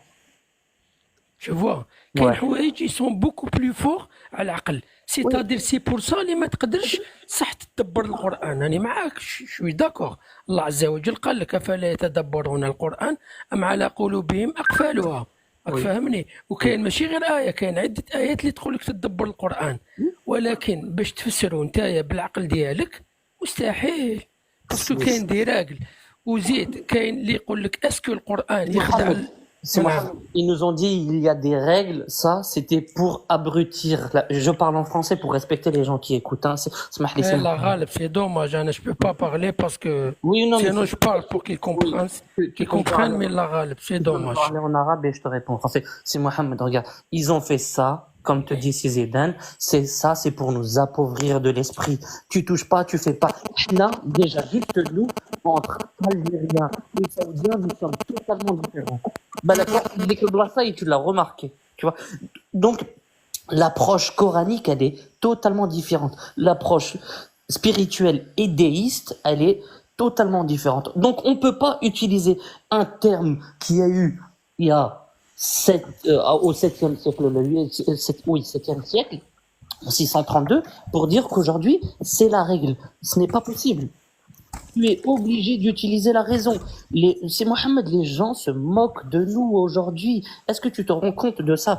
Tu vois, كاين Ouais. حوايج ils sont beaucoup plus forts على العقل. Oui. C'est-à-dire سي بور سا اللي ما تقدرش صح تدبر القرآن. أنا معاك شوي داكور. الله عز وجل قال لك أفلا يتدبرون القرآن أم على قلوبهم أقفالها. راك Oui. فاهمني؟ Oui. وكاين ماشي غير آية كاين عدة آيات اللي تقول لك تدبر القرآن ولكن باش تفسروا نتايا بالعقل ديالك مستحيل باسكو C'est كاين دي راجل وزيد كاين اللي يقول لك اسكو القرآن يخدع Mohamed. C'est نعم. Mohamed. Ils nous ont dit il y a des règles. Ça, c'était pour abrutir. Je parle en français pour respecter les gens qui écoutent. Hein. اسمح لي, c'est لا Mohamed. غالب سي دوماج انا جو با بارلي باسكو Oui, non, mais سينو جو بارل بور كي oui, كومبران tu كي peux me كومبران parler. مي لا غالب سي Tu peux me دوماج. parler en arabe et je te réponds en français. C'est Mohamed, regarde. Ils ont fait ça, comme te dit Zidane. C'est pour nous appauvrir de l'esprit. Tu touches pas, tu fais pas. Là, déjà, juste nous, entre Algériens et Saoudiens, nous sommes totalement différents. Bah, d'accord, dès que ça, et tu l'as remarqué. Tu vois. Donc, l'approche coranique, elle est totalement différente. L'approche spirituelle et déiste, elle est totalement différente. Donc, on peut pas utiliser un terme qui a eu il y a au 7e siècle, oui, 7e siècle, en 632, pour dire qu'aujourd'hui, c'est la règle. Ce n'est pas possible. Tu es obligé d'utiliser la raison. C'est Mohamed, les gens se moquent de nous aujourd'hui. Est-ce que tu te rends compte de ça?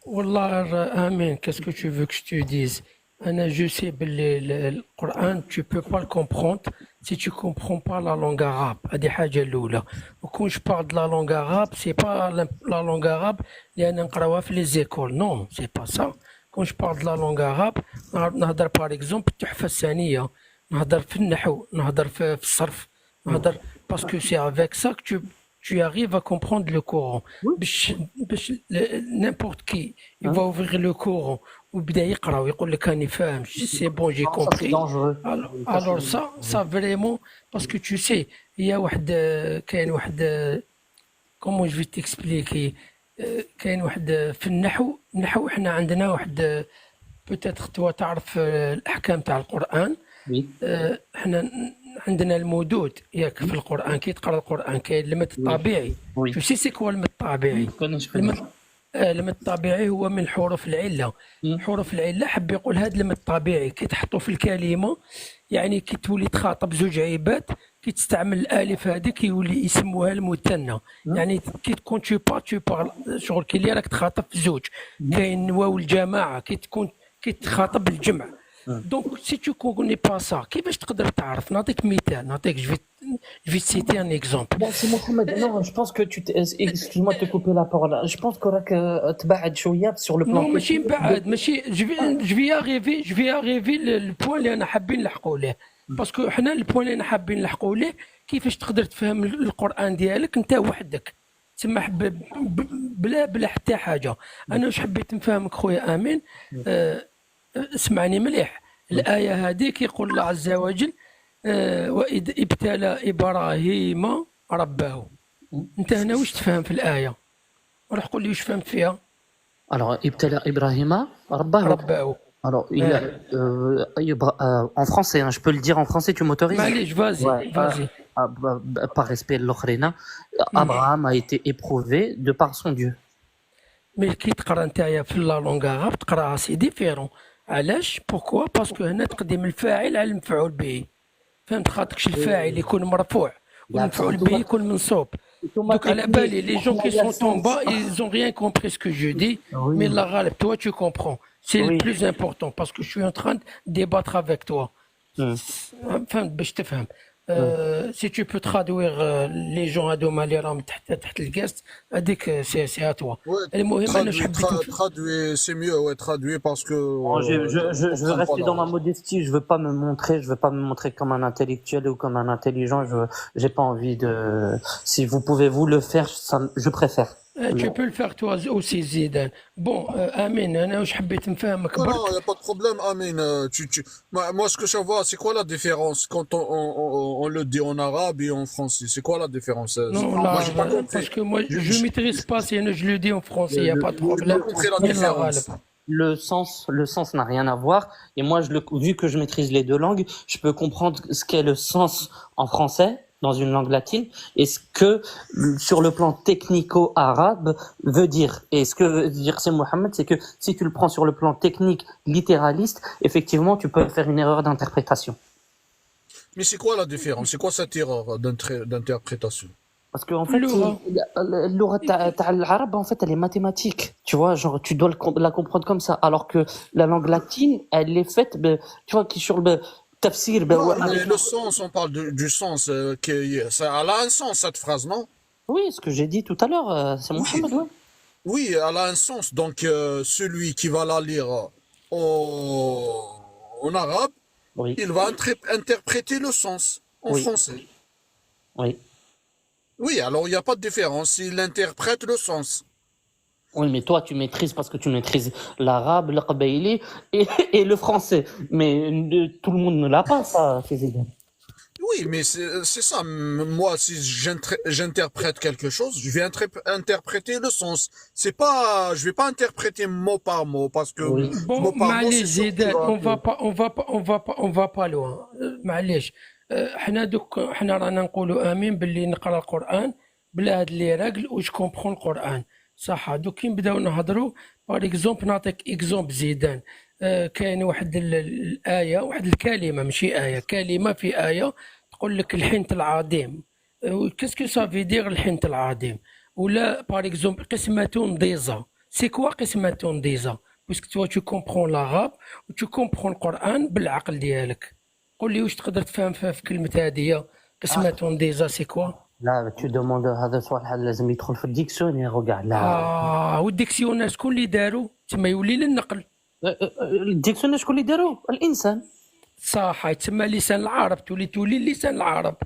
والله امين كاسكو tu veux que je te dise انا جو سي باللي القران tu peux pas le comprendre si tu comprends pas la langue arabe. هذه حاجه الاولى. وكون جو بارل de la langue arabe c'est pas la langue arabe اللي انا نقراوها في لي زيكول نو سي با سا. كون جو بارل de la langue arabe نهضر باغ اكزومبل التحفه الثانيه نهضر في النحو نهضر في الصرف نهضر باسكو سي افيك سا que tu arrives à comprendre le Coran. N'importe qui, il va ouvrir le Coran وبدا يقرا ويقول لك راني فاهم سي بون جي Ça, c'est كومبري. dangereux. Alors ça vraiment parce que tu sais il y a واحد كاين واحد comment je vais t'expliquer كاين واحد في النحو احنا عندنا واحد peut-être توا تعرف الأحكام تاع القرآن. Oui. احنا عندنا المدود ياك في القرآن كي تقرا القرآن كاين المد الطبيعي. Oui. شو سي كوا المد الطبيعي؟ Je connais. المد المد الطبيعي هو من حروف العلة. حروف العلة حب يقول هذا المد الطبيعي كي تحطه في الكلمة يعني كي تولي تخاطب زوج عباد كي تستعمل الألف هذيك يولي يسموها المثنى. يعني كي تكون tu parles شغل كي اللي راك تخاطب في زوج كاين واو الجماعة كي تخاطب الجمع. دونك سي تو كوني با سا كيفاش تقدر تعرف؟ نعطيك مثال نعطيك جو في سيتي ان اكزومبل. Bon, c'est Mohamed. Non, je pense que excuse-moi de te couper la parole. Je pense que تبعد شوية sur le plan نو ماشي technique. بعد ماشي جو في اريفي البوان اللي انا حابين نلحقوا ليه باسكو حنا البوان اللي انا حابين نلحقوا ليه كيفاش تقدر تفهم القران ديالك انت وحدك تسمى بلا حتى حاجه. انا واش حبيت نفهمك خويا امين اسمعني مليح. الايه هذيك يقول الله عز وجل واذ ابتلى ابراهيم ربه. انت هنا واش تفهم في الايه؟ روح قول لي واش فهمت فيها. Alors, ابتلى إبراهيم ربه. ربه Alors, il a, en français, hein, je peux le dire en français, tu m'autorises? معليش vas-y. Par respect l'Okhrina, Abraham a été éprouvé de par son Dieu. مي كي تقرا نتايا في لا لونغ عرب تقراها سي ديفيرون. علاش؟ بوركوا باسكو هنا تقدم الفاعل على المفعول به. فهمت؟ خاطرش الفاعل يكون مرفوع والمفعول به يكون منصوب. Donc à la Automatiquement, balle, les gens qui il y a sont en sens. bas, ils ont rien compris ce que je dis. Mais Oui, l'arabe, toi, tu comprends. C'est le oui. plus important parce que je suis en train de débattre avec toi. Hmm, Enfin, باش تفهم. hmm. Si tu peux traduire les gens هذوما اللي راهم تحت القست هذيك سي à toi. Ouais, المهم انا واش حبيت traduit, c'est mieux, ouais, traduit parce que Bon, ils je veux comprennent pas rester dans ma l'arabe. modestie. Je veux pas me montrer comme un intellectuel ou comme un intelligent. J'ai pas envie de. Si vous pouvez vous le faire, je préfère. Tu peux le faire toi aussi زيدان. Bon, امين انا واش حبيت نفهمك Non, non, il برك. n'y a pas de problème, Amin. Moi, ce que je vois, c'est quoi la différence quand on le dit en arabe et en français? C'est quoi la différence? Non, Moi, j'ai pas l'arabe, compris. parce que moi je maîtrise pas, sinon je le dis en français, il n'y a pas de J'ai pas problème. compris la Mais différence. l'arabe. Le sens n'a rien à voir. Et moi, vu que je maîtrise les deux langues, je peux comprendre ce qu'est le sens en français dans une langue latine et ce que sur le plan technico-arabe veut dire. Et ce que veut dire c'est Mohamed, c'est que si tu le prends sur le plan technique littéraliste, effectivement, tu peux faire une erreur d'interprétation. Mais c'est quoi la différence? C'est quoi cette erreur d'interprétation? Parce que en fait, اللغة l'oura l'arabe, en fait, elle est mathématique. Tu vois, genre, tu dois la comprendre comme ça. Alors que la langue latine, elle est faite, tu vois, qui sur le tafsir, Non, ouais, mais avec. le sens, on parle du sens. Elle a un sens, cette phrase, non? Oui, ce que j'ai dit tout à l'heure, c'est Oui, Mohamed, ouais. oui, elle a un sens. Donc, celui qui va la lire en arabe, Oui, il va interpréter le sens en oui, français. oui. Oui, alors il n'y a pas de différence. Il interprète le sens. Oui, mais toi, tu maîtrises parce que tu maîtrises l'arabe, le qabaïli et le français. Mais tout le monde ne l'a pas, ça, ces idées. Oui, mais c'est ça. Moi, si j'interprète quelque chose, je vais interpréter le sens. C'est pas, je vais pas interpréter mot par mot parce que Oui, Bon, mot par mot, معليش c'est sûr qu'il زيدان va. on va pas loin. معليش حنا دوك حنا رانا نقولوا امين باللي نقرا القران بلا هاد لي راجل واش كومبخون القران صح. دوك كي نبداو نهضروا باغ اكزومبل نعطيك اكزومبل زيدان. كاين واحد الايه واحد الكلمه ماشي ايه كلمه في ايه تقول لك الحنت العظيم. كاسكو صافي دير الحنت العظيم ولا باغ اكزومبل قسمه ضيزه. سي كوا قسمه ضيزه باسكو توا تو كومبخون l'arabe و تو كومبخون القران بالعقل ديالك. قول لي واش تقدر تفهم في كلمه هذه قسمه ضيزه سي كوا. là, tu demandes هذا السؤال لازم يدخل في الديكسيونير. regarde là. والديكسيونير شكون اللي دارو تما يولي للنقل. الديكسيونير شكون اللي دارو؟ الانسان. صح يتسمى لسان العرب تولي لسان العرب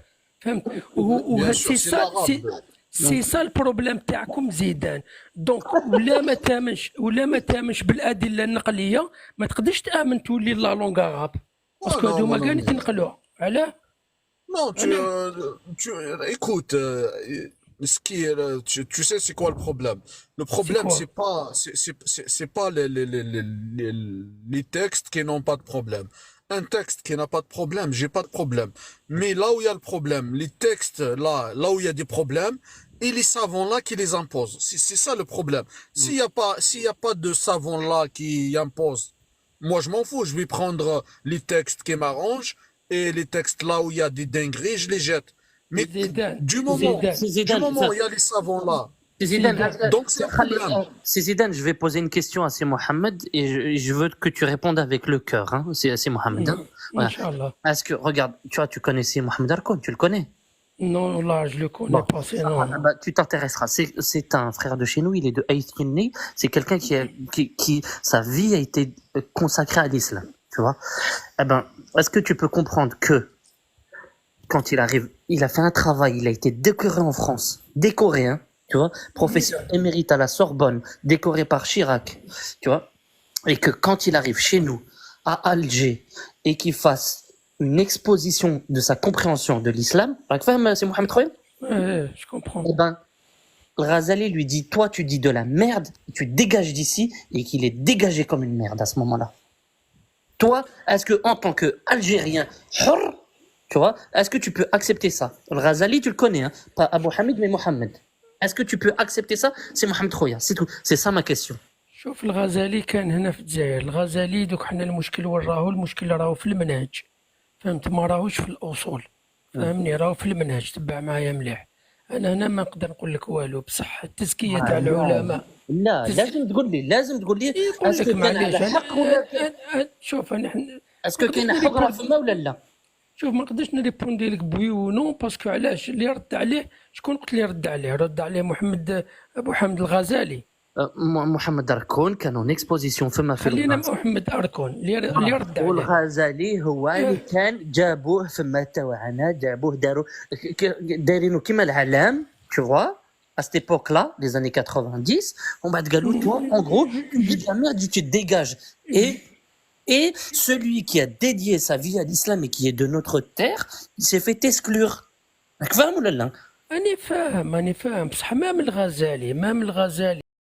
فهمت. Bien وهاد sûr, سي c'est سا l'arabe. سي سا البروبليم تاعكم زيدان. دونك ولا ما تامنش بالادله النقليه ما تقدرش تامن تولي لا لونغ عرب Oh باسكو non, هذوما mon كاع ami. تنقلوها علاه. Non, علاه écoute, ce qui est, tu sais, c'est quoi le problème? Le سي problème, كوا. c'est pas les textes qui n'ont pas de problème. Un texte qui n'a pas de problème, j'ai pas de problème. Mais là où il y a le problème, les textes, là où il y a des problèmes, et les savants là qui les imposent. C'est ça le problème. S'il y a pas de savants là qui imposent, moi je m'en fous, je vais prendre les textes qui m'arrangent et les textes là où il y a des dingueries, je les jette. Mais زيدان du moment, زيدان C'est du Zidane. moment où il y a les savants là, Zidane, زيدان donc c'est un problème. c'est Zidane, je vais poser une question à c'est Mohamed et je veux que tu répondes avec le cœur. Hein. C'est Mohamed. Hein. ان Voilà. شاء الله. Est-ce que, regarde, tu connais c'est Mohamed Arkoun, tu le connais? Non, là, je le connais Bon, pas, c'est non. bah, tu t'intéresseras. C'est un frère de chez nous, il est de Haït Kinni. C'est quelqu'un qui, sa vie a été consacrée à l'islam, tu vois. Eh ben, est-ce que tu peux comprendre que quand il arrive, il a fait un travail, il a été décoré en France, décoré, hein, tu vois, professeur émérite à la Sorbonne, décoré par Chirac, tu vois, et que quand il arrive chez nous, à Alger, et qu'il fasse une exposition de sa compréhension de l'islam, c'est Mohamed Khoyem, Je comprends. eh ben, le Ghazali lui dit, toi tu dis de la merde, tu dégages d'ici, et qu'il est dégagé comme une merde à ce moment-là. Toi, est-ce que en tant qu'Algérien, tu vois, est-ce que tu peux accepter ça? Le Ghazali, tu le connais, hein, pas Abu Hamid, mais Mohamed. Est-ce que tu peux accepter ça? C'est Mohamed Khoya, c'est tout. C'est ça ma question. شوف الغزالي كان هنا في الجزائر. الغزالي دوك حنا المشكل وين راهو؟ المشكل راهو في المنهج، فهمت؟ ما راهوش في الأصول، فهمني؟ راهو في المنهج، تبع معايا مليح. انا هنا ما نقدر نقول لك والو، بصح التزكيه تاع لا العلماء لا، لازم تقول لي يقول اسكو لك كان معليش على انا حق ولا شوف انا ما اسكو نقدرش كاين حق راه نريبوندي. فما ولا لا؟ شوف ما نقدرش نريبوندي لك بوي ونو، باسكو علاش اللي رد عليه شكون قلت لي رد عليه محمد ابو حامد الغزالي. محمد أركون كانوا اكسبوزيسيون فما في خلينا الغزالي، محمد اركون اللي رد عليه. والغزالي هو اللي كان جابوه فما توعنا، جابوه دارينو كيما العلام tu vois à cette époque là les années 90. ومن بعد قالوا toi en gros tu de la merde, tu te dégages. Et celui qui a dédié sa vie à l'islam et qui est de notre terre, il s'est fait exclure. راك فاهم ولا لا؟ أنا فاهم بصح ما من الغزالي